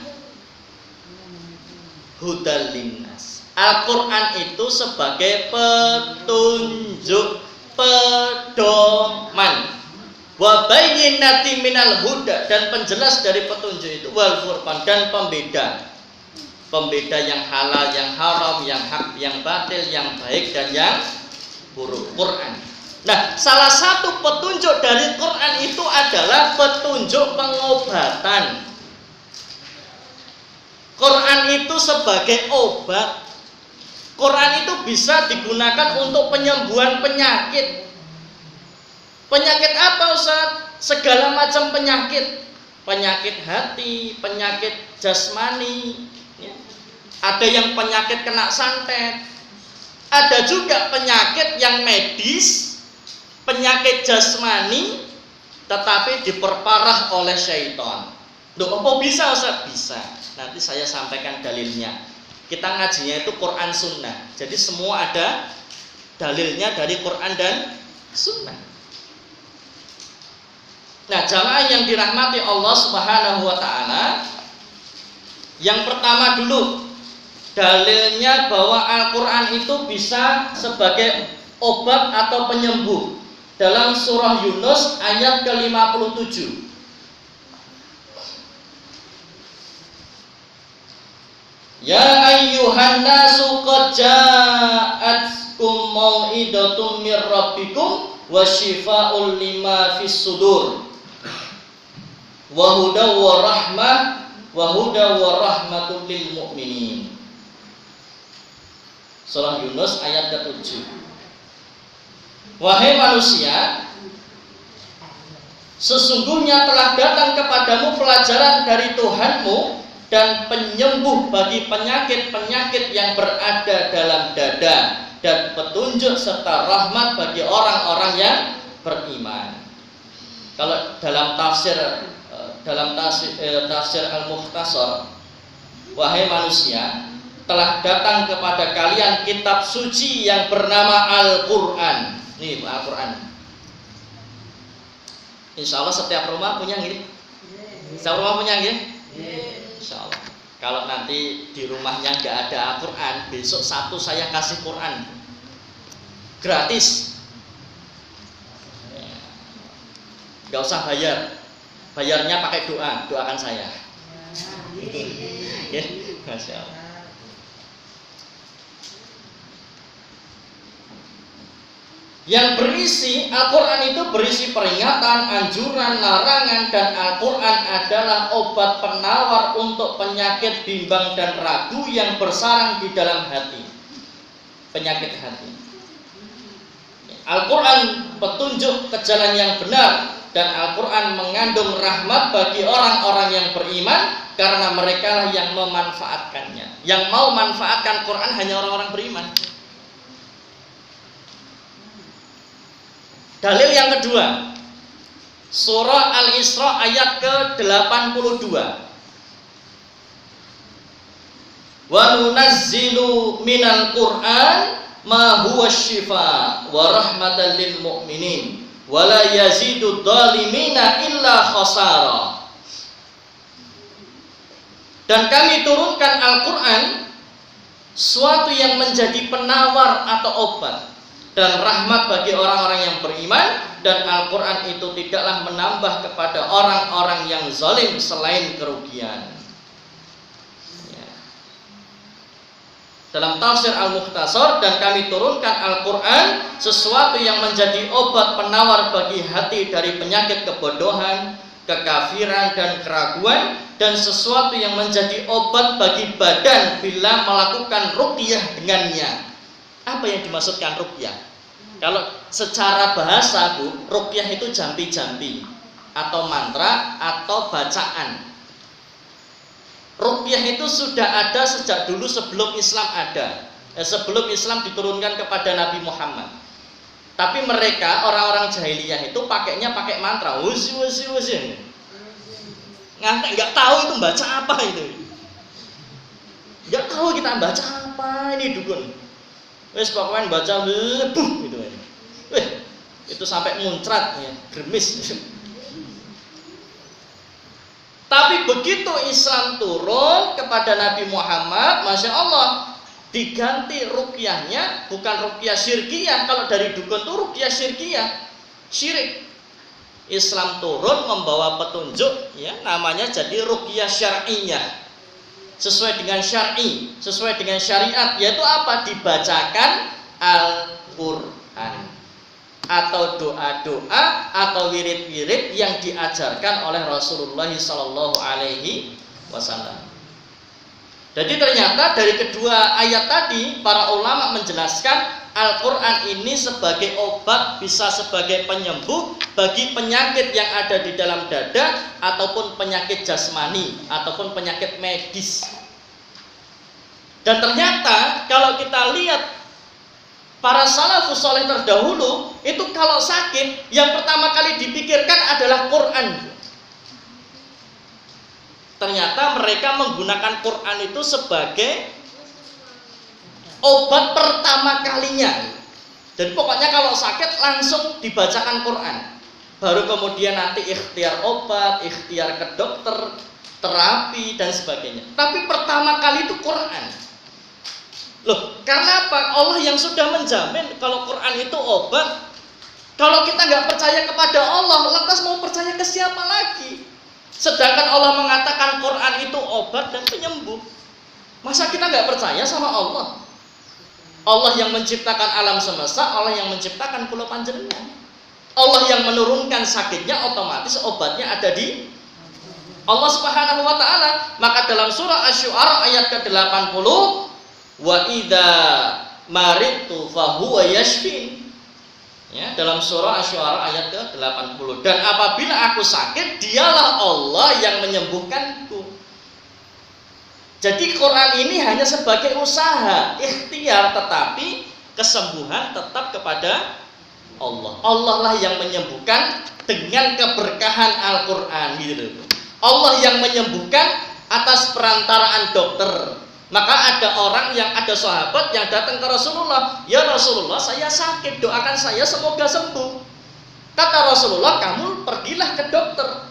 Hudan linnas. Al-Qur'an itu sebagai petunjuk, pedoman. Wa bayyinatin minal huda, dan penjelas dari petunjuk itu, wal furqan, dan pembeda yang halal, yang haram, yang hak, yang batil, yang baik dan yang buruk. Quran. Nah, salah satu petunjuk dari Quran itu adalah petunjuk pengobatan. Quran itu sebagai obat. Quran itu bisa digunakan untuk penyembuhan penyakit. Penyakit apa Ustaz? Segala macam penyakit. Penyakit hati, penyakit jasmani, ya. Ada yang penyakit kena santet. Ada juga penyakit yang medis, penyakit jasmani, tetapi diperparah oleh syaitan. Loh, apa bisa Ustaz? Bisa. Nanti saya sampaikan dalilnya. Kita ngajinya itu Quran Sunnah. Jadi semua ada dalilnya dari Quran dan Sunnah. Nah, jamaah yang dirahmati Allah Subhanahu wa taala, yang pertama dulu dalilnya bahwa Al-Qur'an itu bisa sebagai obat atau penyembuh. Dalam surah Yunus ayat ke-57. Ya ayyuhan nasu qad ja'atkum mau'idatum mir rabbikum wa syifaa'un lima fis sudur wa hudaw wa rahmah wa hudaw wa rahmatul lil mu'minin. Surah Yunus ayat ke-7. Wahai manusia, sesungguhnya telah datang kepadamu pelajaran dari Tuhanmu dan penyembuh bagi penyakit-penyakit yang berada dalam dada, dan petunjuk serta rahmat bagi orang-orang yang beriman. Kalau dalam tafsir Al-Mukhtasar, wahai manusia, telah datang kepada kalian kitab suci yang bernama Al-Qur'an. Nih Al-Qur'an. Insya Allah setiap rumah punya gini. Setiap rumah punya gini. Insya Allah. Kalau nanti di rumahnya nggak ada Al-Qur'an, besok Sabtu saya kasih Qur'an gratis. Nggak usah bayar. Bayarnya pakai doa, doakan saya. Ya, Masya Allah. Yang berisi Al-Quran itu berisi peringatan, anjuran, larangan, dan Al-Quran adalah obat penawar untuk penyakit bimbang dan ragu yang bersarang di dalam hati, penyakit hati. Al-Quran petunjuk ke jalan yang benar, dan Al-Quran mengandung rahmat bagi orang-orang yang beriman, karena mereka lah yang memanfaatkannya. Yang mau manfaatkan Quran hanya orang-orang beriman. Dalil yang kedua, surah Al-Isra ayat ke-82. Wa nunazzilu minal Qur'an ma huwa syifa wa rahmatan lil mu'minin wa la yazidu dhalimina illa khasara. Dan kami turunkan Al-Quran, suatu yang menjadi penawar atau obat dan rahmat bagi orang-orang yang beriman, dan Al-Quran itu tidaklah menambah kepada orang-orang yang zalim selain kerugian. Ya. Dalam tafsir Al-Mukhtasar, dan kami turunkan Al-Quran, sesuatu yang menjadi obat penawar bagi hati dari penyakit kebodohan, kekafiran, dan keraguan, dan sesuatu yang menjadi obat bagi badan bila melakukan ruqyah dengannya. Apa yang dimaksudkan ruqyah? Kalau secara bahasa, Bu, ruqyah itu jampi-jampi atau mantra atau bacaan. Ruqyah itu sudah ada sejak dulu sebelum Islam ada. Sebelum Islam diturunkan kepada Nabi Muhammad. Tapi mereka orang-orang jahiliyah itu pakainya pakai mantra. Wuzi. Nggak tahu itu baca apa itu. Nggak tahu kita baca apa ini dukun. Wes pokoknya baca lebuh gitu. Itu sampai muncrat ya, gremis. Tapi begitu Islam turun kepada Nabi Muhammad, Masya Allah, diganti ruqyahnya bukan ruqyah syirkiyah. Kalau dari dukun itu ruqyah syirkiyah, syirik. Islam turun membawa petunjuk, ya, namanya jadi ruqyah syar'iyah. Sesuai dengan syar'i, sesuai dengan syariat, yaitu apa? Dibacakan Al-Quran atau doa-doa atau wirid-wirid yang diajarkan oleh Rasulullah SAW. Jadi ternyata dari kedua ayat tadi, para ulama menjelaskan Al-Quran ini sebagai obat, bisa sebagai penyembuh bagi penyakit yang ada di dalam dada, ataupun penyakit jasmani, ataupun penyakit medis. Dan ternyata kalau kita lihat para salafus saleh terdahulu, itu kalau sakit, yang pertama kali dipikirkan adalah Quran. Ternyata mereka menggunakan Quran itu sebagai obat pertama kalinya. Dan pokoknya kalau sakit langsung dibacakan Quran. baru kemudian nanti ikhtiar obat, ikhtiar ke dokter, terapi dan sebagainya. Tapi pertama kali itu Quran. Loh, karena apa? Allah yang sudah menjamin kalau Quran itu obat. Kalau kita nggak percaya kepada Allah, lantas mau percaya ke siapa lagi? Sedangkan Allah mengatakan Quran itu obat dan penyembuh. Masa kita nggak percaya sama Allah? Allah yang menciptakan alam semesta, Allah yang menciptakan kula panjenengan. Allah yang menurunkan sakitnya, otomatis obatnya ada di Allah Subhanahu wa taala. Maka dalam surah Asy-Syu'ara ayat ke-80, wa idza maridtu fahuwa yashfin. Ya, dalam surah Asy-Syu'ara ayat ke-80. Dan apabila aku sakit, dialah Allah yang menyembuhkanku. Jadi Quran ini hanya sebagai usaha, ikhtiar, tetapi kesembuhan tetap kepada Allah. Allah lah yang menyembuhkan dengan keberkahan Al-Quran gitu. Allah yang menyembuhkan atas perantaraan dokter. Maka ada orang yang ada sahabat yang datang ke Rasulullah, "Ya Rasulullah, saya sakit, doakan saya semoga sembuh." Kata Rasulullah, "Kamu pergilah ke dokter."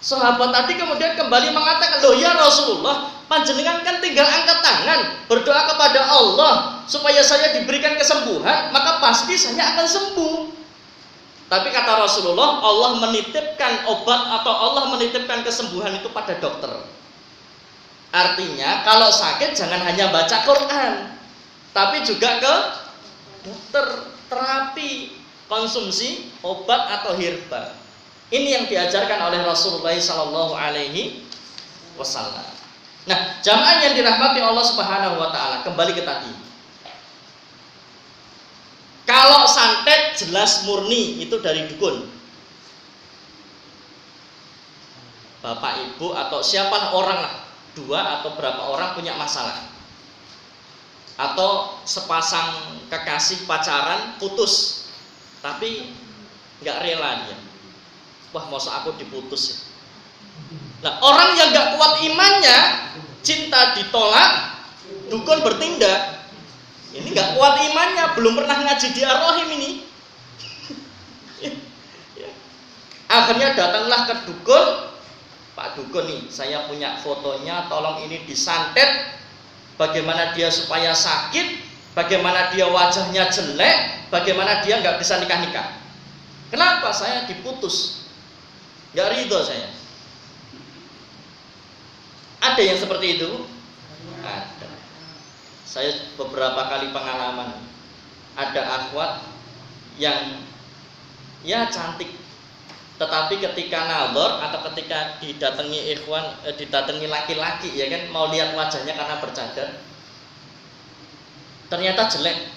Sahabat tadi kemudian kembali mengatakan, "Loh ya Rasulullah, panjenengan kan tinggal angkat tangan, berdoa kepada Allah supaya saya diberikan kesembuhan, maka pasti saya akan sembuh." Tapi kata Rasulullah, Allah menitipkan obat atau Allah menitipkan kesembuhan itu pada dokter. Artinya kalau sakit jangan hanya baca Quran, tapi juga ke dokter, terapi, konsumsi obat atau herbal. Ini yang diajarkan oleh Rasulullah Sallallahu Alaihi Wasallam. Nah, jamaah yang dirahmati Allah Subhanahu Wa Taala, kembali ke tadi. Kalau santet jelas murni itu dari dukun. Bapak ibu atau siapa orang lah, 2 atau berapa orang punya masalah. Atau sepasang kekasih pacaran putus, tapi nggak rela dia. Wah, masa aku diputus ya? Nah, orang yang nggak kuat imannya, cinta ditolak, dukun bertindak. Ini nggak kuat imannya, belum pernah ngaji di Ar-Rahim ini. Akhirnya datanglah ke dukun, "Pak dukun nih, saya punya fotonya, tolong ini disantet. Bagaimana dia supaya sakit, bagaimana dia wajahnya jelek, bagaimana dia nggak bisa nikah-nikah. Kenapa? Saya diputus. Nggak ridho saya." Ada yang seperti itu? Ada. Saya beberapa kali pengalaman. Ada akhwat yang ya cantik, tetapi ketika nazar atau ketika didatangi ikhwan, didatangi laki-laki ya kan, mau lihat wajahnya karena bercadar, ternyata jelek.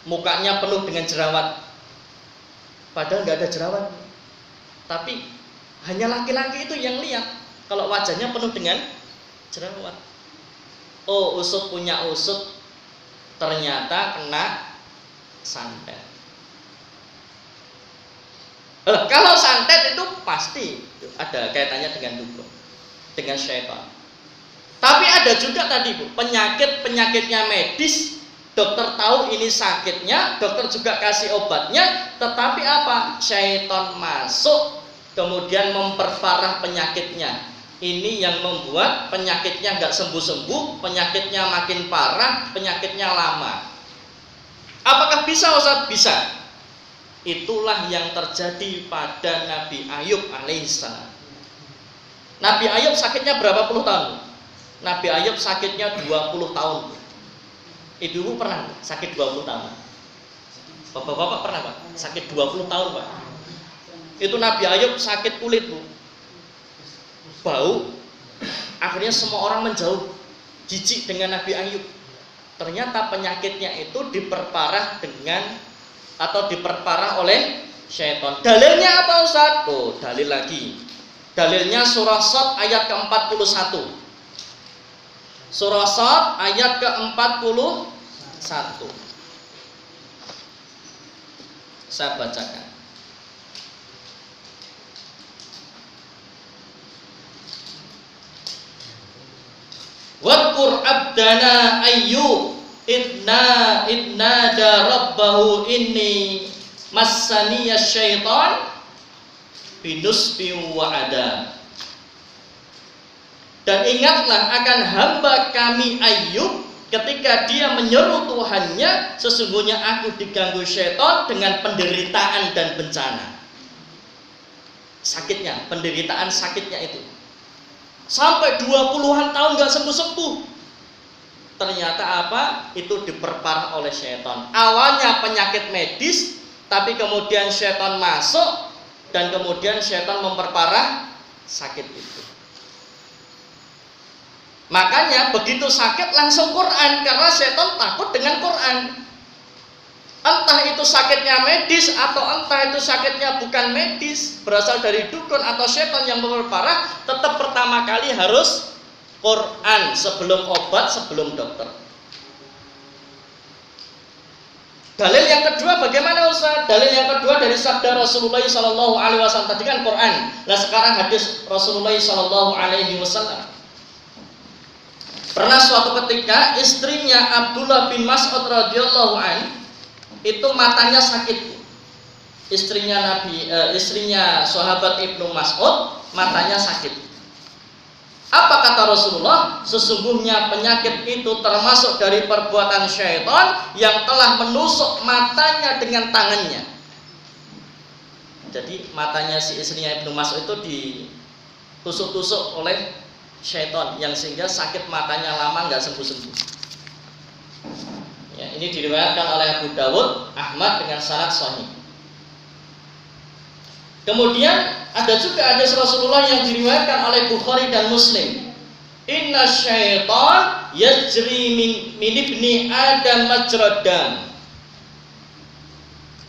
Mukanya penuh dengan jerawat. Padahal nggak ada jerawat. Tapi hanya laki-laki itu yang lihat kalau wajahnya penuh dengan jerawat. Oh, usut punya usut, ternyata kena santet. Kalau santet itu pasti ada kaitannya dengan dukun, dengan syaitan. Tapi ada juga tadi Bu, penyakitnya medis, dokter tahu ini sakitnya, dokter juga kasih obatnya, tetapi apa? Syaitan masuk, kemudian memperparah penyakitnya. Ini yang membuat penyakitnya nggak sembuh-sembuh, penyakitnya makin parah, penyakitnya lama. Apakah bisa Ustaz? Bisa. Itulah yang terjadi pada Nabi Ayub alaihissalam. Nabi Ayub sakitnya berapa puluh tahun? Nabi Ayub sakitnya 20 tahun. Ibu pernah sakit 20 tahun? Bapak-bapak pernah Pak? Sakit 20 tahun Pak? Itu Nabi Ayub sakit kulit Bu, bau. Akhirnya semua orang menjauh, jijik dengan Nabi Ayub. Ternyata penyakitnya itu diperparah oleh syaitan. Dalilnya apa Ustaz? Oh, dalil lagi. Dalilnya surah Shad ayat ke-41. Surah Shad ayat ke-41. Saya bacakan. Wadkur abdana Ayyub idna da rabbahu inni massaniya syaitan binusbi wa adab. Dan ingatlah akan hamba kami Ayub ketika dia menyeru Tuhannya, sesungguhnya aku diganggu syaitan dengan penderitaan dan bencana. Sakitnya, penderitaan sakitnya itu sampai 20-an tahun gak sembuh-sembuh. Ternyata apa? Itu diperparah oleh syaitan. Awalnya penyakit medis, tapi kemudian syaitan masuk dan kemudian syaitan memperparah sakit itu. Makanya begitu sakit langsung Quran, karena syaitan takut dengan Quran. Entah itu sakitnya medis atau entah itu sakitnya bukan medis, berasal dari dukun atau syaitan yang memperparah, tetap pertama kali harus Quran sebelum obat, sebelum dokter. Dalil yang kedua bagaimana Ustaz? Dalil yang kedua dari sabda Rasulullah SAW tadi kan Quran. Nah sekarang hadis Rasulullah SAW. Pernah suatu ketika istrinya Abdullah bin Mas'ud radhiyallahu an itu matanya sakit. Istrinya sahabat Ibnu Mas'ud matanya sakit. Apa kata Rasulullah? Sesungguhnya penyakit itu termasuk dari perbuatan syaitan yang telah menusuk matanya dengan tangannya. Jadi matanya si istrinya Ibnu Mas'ud itu ditusuk-tusuk oleh syaitan yang sehingga sakit matanya lama nggak sembuh-sembuh. Ya, ini diriwayatkan oleh Abu Dawud, Ahmad dengan sanad sahih. Kemudian ada juga hadis Rasulullah yang diriwayatkan oleh Bukhari dan Muslim. Inna syaitan yajri min ibni Adam majrad dam.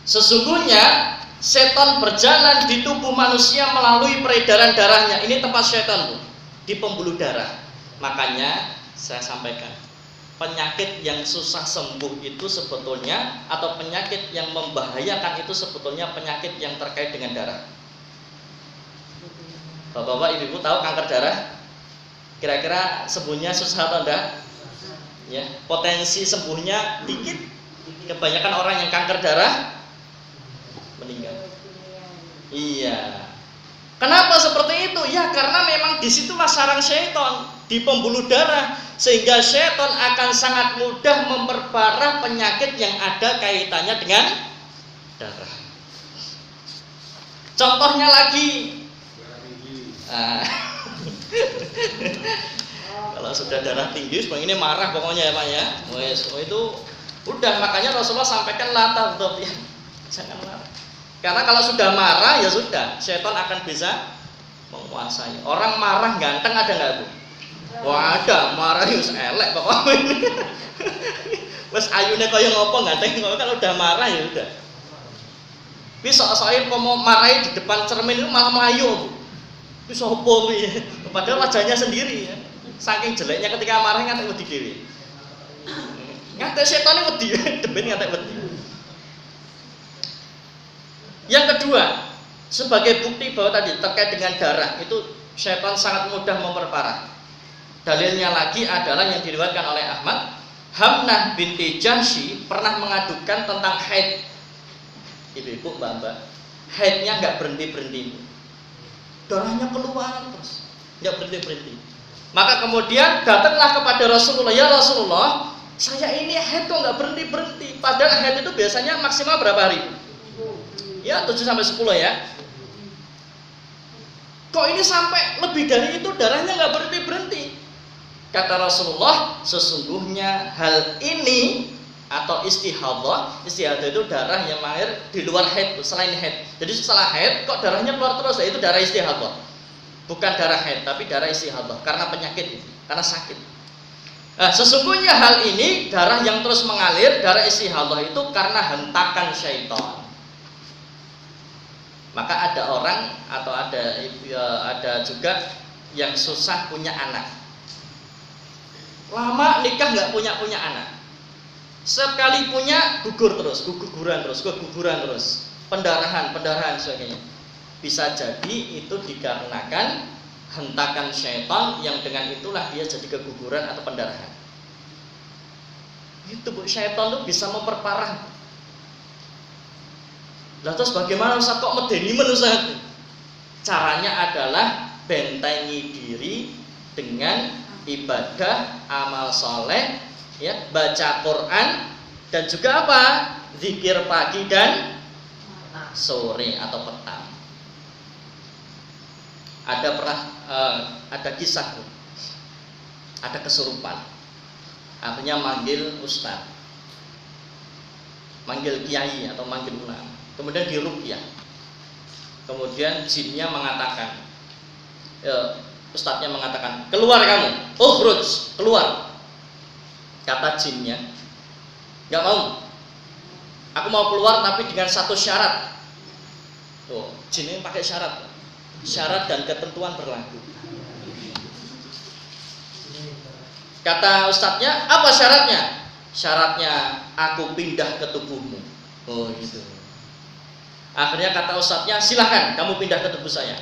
Sesungguhnya setan berjalan di tubuh manusia melalui peredaran darahnya. Ini tempat syaitan, Bu, di pembuluh darah. Makanya saya sampaikan, penyakit yang susah sembuh itu sebetulnya, atau penyakit yang membahayakan itu sebetulnya penyakit yang terkait dengan darah. Bapak-bapak, ibu-ibu tahu kanker darah? Kira-kira sembuhnya susah atau enggak? Ya, potensi sembuhnya dikit. Kebanyakan orang yang kanker darah meninggal. Iya. Kenapa seperti itu? Ya karena memang di situlah sarang syaitan, di pembuluh darah, sehingga syaitan akan sangat mudah memperparah penyakit yang ada kaitannya dengan darah. Contohnya lagi, kalau sudah darah tinggi, ini marah pokoknya ya Pak ya. Itu udah, makanya Rasulullah sampaikan lata ya, jangan marah. Karena kalau sudah marah ya sudah, syaitan akan bisa menguasai. Orang marah ganteng ada nggak Bu? Wah ada, marah itu elek pokoknya. Wes ayune kaya ngopo ganteng, kalau udah marah ya udah. Bisa soalnya mau marahin di depan cermin itu malah melayu. Bisa opo ya? Padahal wajahnya sendiri ya. Saking jeleknya ketika marah ngatek wedi dhewe. Ngatek setane wedi, deben ngatek wedi. Yang kedua, sebagai bukti bahwa tadi terkait dengan darah itu syaitan sangat mudah memperparah. Dalilnya lagi adalah yang diriwayatkan oleh Ahmad, Hamnah binti Jahsy pernah mengadukan tentang haid. Ibu-ibu, mbak-mbak, haidnya nggak berhenti-berhenti, darahnya keluar terus, nggak berhenti-berhenti. Maka kemudian datanglah kepada Rasulullah, ya Rasulullah, saya ini haid kok nggak berhenti-berhenti. Padahal haid itu biasanya maksimal berapa hari? Ya 7-10 ya. Kok ini sampai lebih dari itu darahnya nggak berhenti-berhenti? Kata Rasulullah, sesungguhnya hal ini atau istihadhah itu darah yang mengalir di luar haid, selain haid. Jadi setelah haid kok darahnya keluar terus, itu darah istihadhah. Bukan darah haid tapi darah istihadhah karena penyakit itu, karena sakit. Nah, sesungguhnya hal ini darah yang terus mengalir, darah istihadhah itu karena hentakan syaitan. Maka ada orang atau ada juga yang susah punya anak. Lama nikah nggak punya anak. Sekali punya keguguran terus, pendarahan sebagainya. Bisa jadi itu dikarenakan hentakan syaitan yang dengan itulah dia jadi keguguran atau pendarahan. Itu Bu, syaitan itu bisa memperparah. Lah terus bagaimana Ustaz kok medeni men Ustaz? Caranya adalah bentengi diri dengan ibadah, amal soleh, ya, baca Quran, dan juga apa? Zikir pagi dan sore atau petang. Ada kisah, ada kesurupan. Artinya manggil ustaz, manggil kiai atau manggil ulama. Kemudian diruqyah. Kemudian jinnya mengatakan, ustadznya mengatakan, keluar kamu, ukhruj, keluar. Kata jinnya, nggak mau. Aku mau keluar tapi dengan satu syarat. Tuh, jin ini pakai syarat. Syarat dan ketentuan berlaku. Kata ustadznya, apa syaratnya? Syaratnya aku pindah ke tubuhmu. Oh gitu. Akhirnya kata ustadznya, silahkan kamu pindah ke tubuh saya.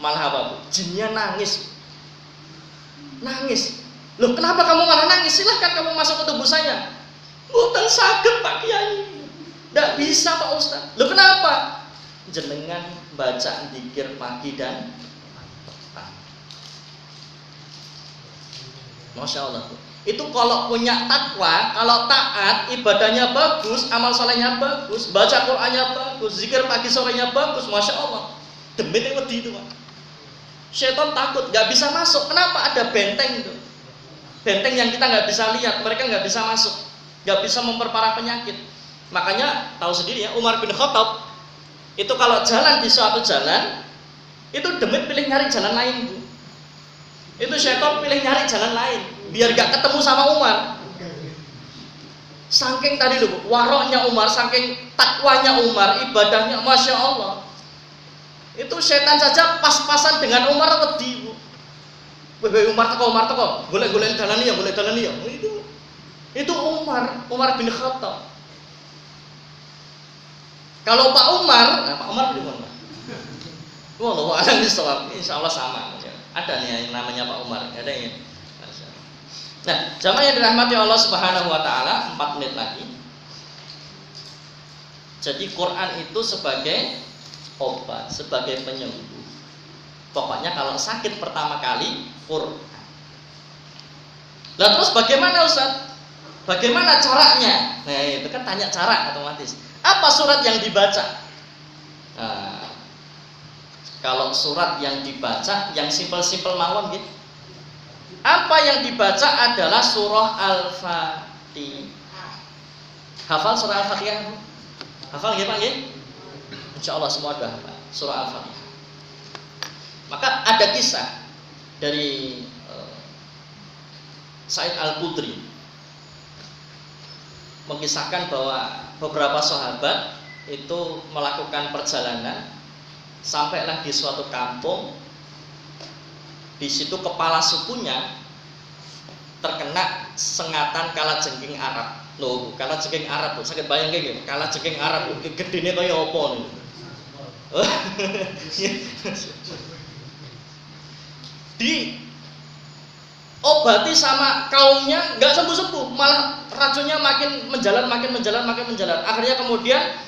Malah apa bu? Jinnya nangis. Nangis. Loh kenapa kamu malah nangis? Silahkan kamu masuk ke tubuh saya. Bukan sakit Pak Kiai. Tidak bisa Pak Ustaz. Loh kenapa? Jenengan baca zikir pagi dan petang. Masya Allah. Itu kalau punya takwa, kalau taat, ibadahnya bagus, amal solehnya bagus, baca Qur'annya bagus, zikir pagi sorenya bagus, Masya Allah. Demi itu Pak. Syaitan takut, nggak bisa masuk. Kenapa? Ada benteng itu. Benteng yang kita nggak bisa lihat, mereka nggak bisa masuk, nggak bisa memperparah penyakit. Makanya tahu sendiri ya, Umar bin Khattab itu kalau jalan di suatu jalan, itu demit pilih nyari jalan lain bu. Itu syaitan pilih nyari jalan lain, biar nggak ketemu sama Umar. Saking tadi loh bu, waroknya Umar, saking takwanya Umar, ibadahnya, Masya Allah. Itu setan saja pas-pasan dengan Umar wedi bu. Umar teko, golek-golek dalan ya. Itu Umar bin Khattab. Kalau Pak Umar, nah Pak Umar di mana? Wallahu a'lam bishawab. Insyaallah sama. Ada nih yang namanya Pak Umar, ada yang. Nah, jamaah yang dirahmati Allah Subhanahu wa taala, 4 menit lagi. Jadi Quran itu sebagai obat, sebagai penyembuh. Pokoknya kalau sakit pertama kali Quran. Lah terus bagaimana Ustaz? Bagaimana caranya? Nah itu kan tanya cara otomatis. Apa surat yang dibaca? Nah, kalau surat yang dibaca yang simpel-simpel mawon gitu. Apa yang dibaca adalah surah Al-Fatihah. Hafal surah Al-Fatihah? Hafal nggih Pak nggih? Insyaallah semua sudah hafal surah Al-Fatihah. Maka ada kisah dari Said Al-Qudri mengisahkan bahwa beberapa sahabat itu melakukan perjalanan, sampailah di suatu kampung. Di situ kepala sukunya terkena sengatan kalajengking Arab. Loh, kalajengking Arab, sakit bayangke nggih, kalajengking Arab gedene kaya apa niku. Diobati sama kaumnya nggak sembuh-sembuh, malah racunnya makin menjalar. Akhirnya kemudian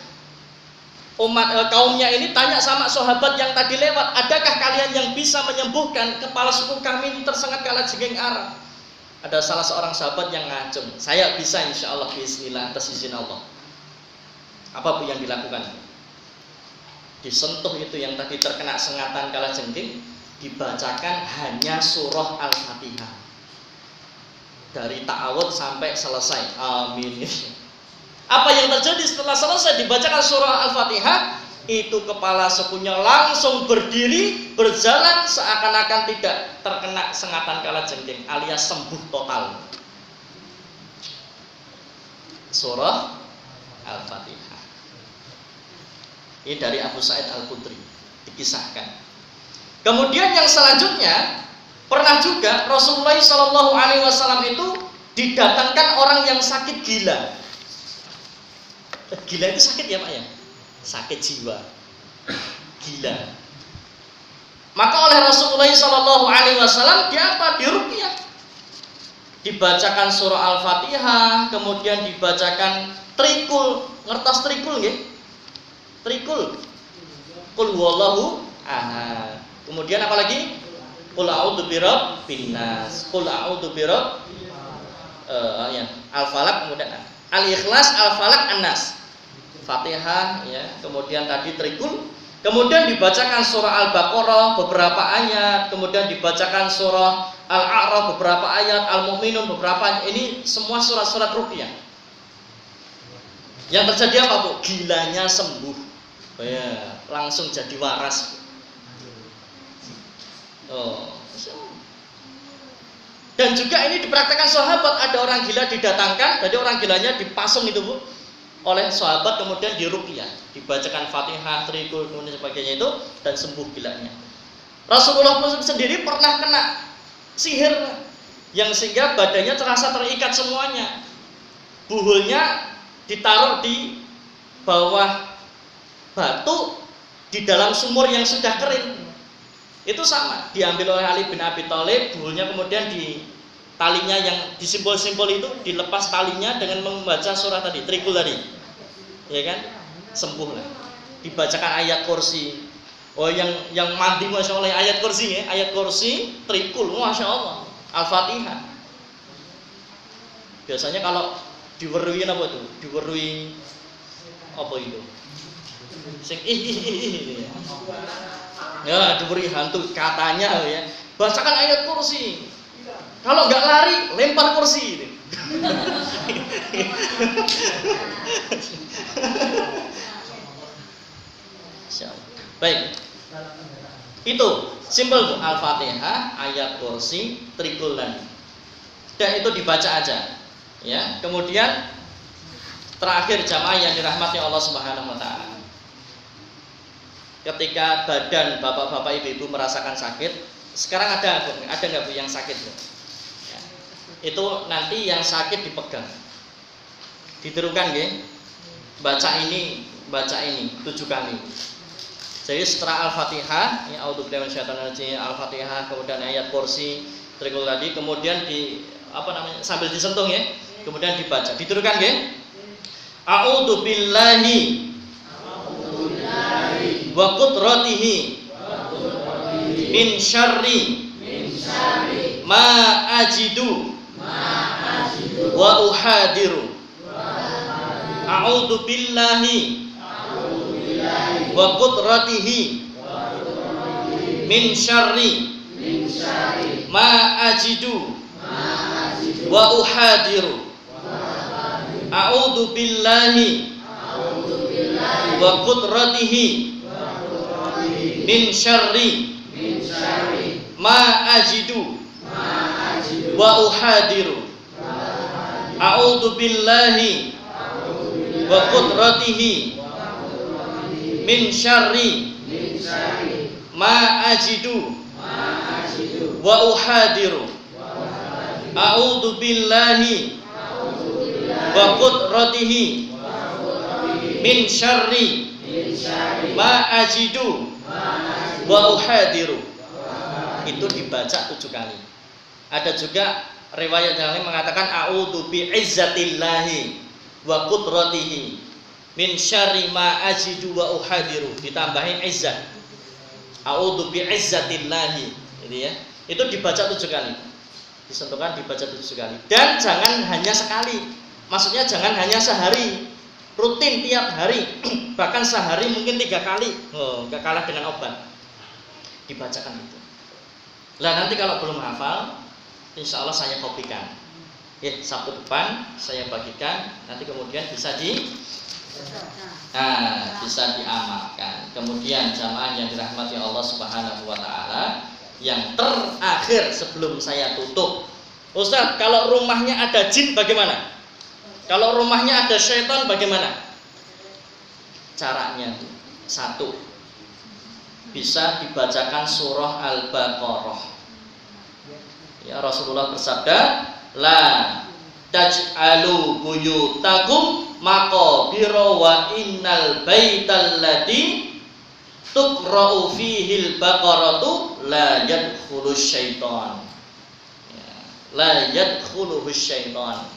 kaumnya ini tanya sama sahabat yang tadi lewat, adakah kalian yang bisa menyembuhkan kepala suku kami ini tersengat kalajengking Arab? Ada salah seorang sahabat yang ngacung, saya bisa insyaallah bismillah atas izin Allah. Apa bu yang dilakukan? Disentuh itu yang tadi terkena sengatan kalajengking, dibacakan hanya surah Al-Fatihah dari ta'awud sampai selesai. Amin. Apa yang terjadi setelah selesai dibacakan surah Al-Fatihah? Itu kepala sukunya langsung berdiri, berjalan seakan-akan tidak terkena sengatan kalajengking, alias sembuh total. Surah Al-Fatihah. Ini dari Abu Sa'id Al-Khudri dikisahkan. Kemudian yang selanjutnya, pernah juga Rasulullah SAW itu didatangkan orang yang sakit gila. Gila itu sakit ya Pak ya? Sakit jiwa, gila. Maka oleh Rasulullah SAW dia apa? Diruqyah. dibacakan surah Al-Fatihah, kemudian dibacakan trikul. Ngertos trikul nggih? Trikul. Qul huwallahu ahad. Kemudian apa lagi? Qul a'udzu birabbin nas. Qul a'udzu Al-Falaq, kemudian Al-Ikhlas, Al-Falaq, An-Nas. Fatihah ya, kemudian tadi trikul, kemudian dibacakan surah Al-Baqarah beberapa ayat, kemudian dibacakan surah Al-A'raf beberapa ayat, Al-Mu'minun beberapa ayat. Ini semua surat-surat ruqyah. Yang terjadi apa, Bu? Gilanya sembuh. Ya, langsung jadi waras. Dan juga ini dipraktekkan sahabat, ada orang gila didatangkan, jadi orang gilanya dipasung itu, Bu, oleh sahabat, kemudian diruqyah, dibacakan Fatihah, trikul, kemudian sebagainya itu, dan sembuh gilanya. Rasulullah sendiri pernah kena sihir yang sehingga badannya terasa terikat semuanya. Buhulnya ditaruh di bawah batu di dalam sumur yang sudah kering. Itu sama, diambil oleh Ali bin Abi Thalib, buhulnya kemudian di talinya yang disimpul-simpul itu dilepas talinya dengan membaca surah tadi, trikul tadi. Ya kan? Sembuh lah. Dibacakan ayat kursi. Oh, yang mandi Masya Allah ayat kursi ya, ayat kursi, trikul, Masya Allah. Al-Fatihah. Biasanya kalau diweruin apa itu? Diwerui apa itu? Sing ya, diberi hantu katanya ya. Bacakan ayat kursi. Kalau nggak lari, lempar kursi. Baik. Itu simpel, Al-Fatihah, ayat kursi, trikul tadi. Dan itu dibaca aja. Ya. Kemudian terakhir jamaah yang dirahmati Allah Subhanahu wa taala. Ketika badan bapak-bapak ibu-ibu merasakan sakit, sekarang ada nggak Bu yang sakit, Bu? Ya. Itu nanti yang sakit dipegang, ditirukan ya, baca ini 7 kali. Jadi setelah Al-Fatihah, ya a'udzubillahi minasyaitonir rajim, Al-Fatihah, kemudian ayat kursi, trikul tadi, kemudian sambil disentuh ya, kemudian dibaca, ditirukan ya, a'udzubillahi wa qudratihi min syarri ma ajidu wa uhadiru. A'udzu billahi wa qudratihi min syarri ma ajidu wa uhadiru. A'udzu billahi wa qudratihi min syarri ma ajidu wa uhadiru. A'udzu billahi wa qudratihi min syarri ma ajidu wa uhadiru. A'udzu billahi wa qudratihi min syarri ma ajidu wa uhadiru. Itu dibaca 7 kali. Ada juga riwayat yang lain mengatakan a'udzu bi izzatillahi wa qudratihi min syarri ma ajidu wa uhadiru, ditambahin izzat. A'udzu bi izzatillahi, gitu ya. Itu dibaca 7 kali. Disentuhkan dibaca 7 kali. Dan jangan hanya sekali. Maksudnya jangan hanya sehari, rutin tiap hari. Bahkan sehari mungkin 3 kali. Nggak kalah dengan obat. Dibacakan itu. Lah nanti kalau belum hafal, insya Allah saya kopikan. Sabtu depan saya bagikan. Nanti kemudian bisa bisa diamalkan. Kemudian jamaah yang dirahmati Allah Subhanahu wa taala, yang terakhir sebelum saya tutup, Ustaz, kalau rumahnya ada jin bagaimana? Kalau rumahnya ada syaitan bagaimana? Caranya 1, bisa dibacakan surah Al-Baqarah. Ya, Rasulullah bersabda, la taj'alu buyutakum maqabira wa innal baital ladzi tuqra'u fihi al-baqaratu la yadkhulu syaitan. Ya, la yadkhuluhu syaitan.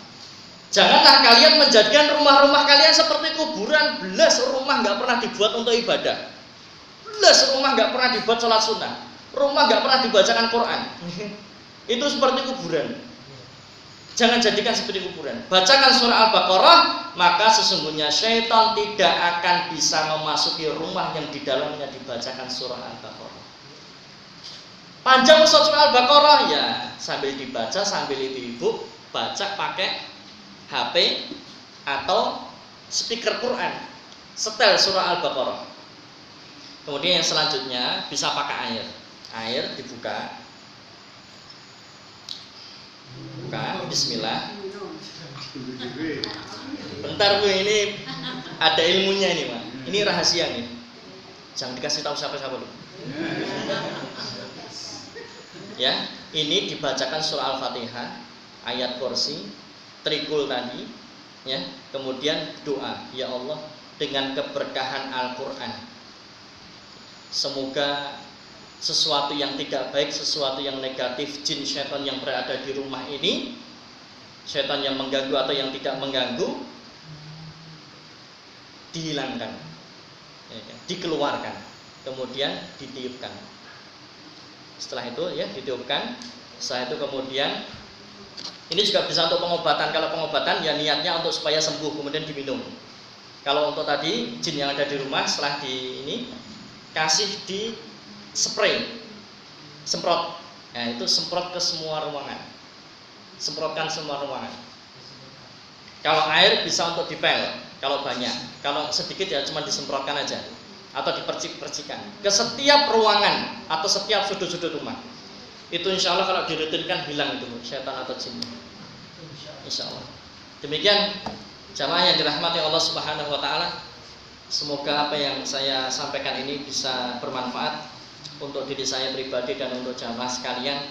Janganlah kalian menjadikan rumah-rumah kalian seperti kuburan. Belas rumah nggak pernah dibuat untuk ibadah. Belas rumah nggak pernah dibuat sholat sunnah. Rumah nggak pernah dibacakan Quran. Itu seperti kuburan. Jangan jadikan seperti kuburan. Bacakan surah Al-Baqarah, maka sesungguhnya syaitan tidak akan bisa memasuki rumah yang di dalamnya dibacakan surah Al-Baqarah. Panjang Ustaz surah Al-Baqarah ya, sambil dibaca, sambil ibu baca pakai HP atau speaker Quran, setel surah Al-Baqarah. Kemudian yang selanjutnya bisa pakai air. Air dibuka. Buka, bismillah. Bentar Bu, ini ada ilmunya ini Pak. Ini rahasia nih. Jangan dikasih tahu siapa-siapa dulu. Ya, ini dibacakan surah Al-Fatihah, ayat kursi, trikul tadi, ya. Kemudian doa, ya Allah, dengan keberkahan Al-Qur'an, semoga sesuatu yang tidak baik, sesuatu yang negatif, jin syaitan yang berada di rumah ini, syaitan yang mengganggu atau yang tidak mengganggu, dihilangkan, ya, dikeluarkan, kemudian ditiupkan. Setelah itu ya ditiupkan. Setelah itu kemudian ini juga bisa untuk pengobatan. Kalau pengobatan ya niatnya untuk supaya sembuh, kemudian diminum. Kalau untuk tadi jin yang ada di rumah, setelah di ini kasih di spray, semprot. Nah itu semprot ke semua ruangan, semprotkan semua ruangan. Kalau air bisa untuk dipel, kalau banyak. Kalau sedikit ya cuma disemprotkan aja, atau dipercik-percikan ke setiap ruangan atau setiap sudut-sudut rumah. Itu insya Allah kalau dirutinkan hilang itu syaitan atau jinnya, insya Allah. Demikian jamaah yang dirahmati Allah Subhanahu Wa Taala. Semoga apa yang saya sampaikan ini bisa bermanfaat untuk diri saya pribadi dan untuk jamaah sekalian,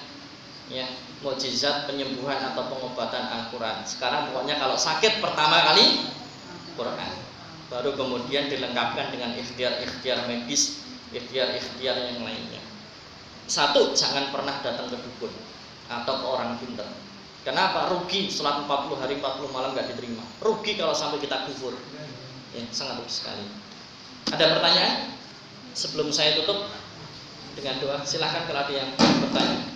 ya. Mukjizat penyembuhan atau pengobatan Al-Quran. Sekarang pokoknya kalau sakit pertama kali Quran, baru kemudian dilengkapkan dengan ikhtiar-ikhtiar medis, ikhtiar-ikhtiar yang lainnya. Satu, jangan pernah datang ke dukun atau ke orang pintar. Kenapa? Rugi sholat 40 hari 40 malam gak diterima. Rugi kalau sampai kita kufur, ya, sangat rugi sekali. Ada pertanyaan? Sebelum saya tutup dengan doa, silahkan kalau ada yang bertanya.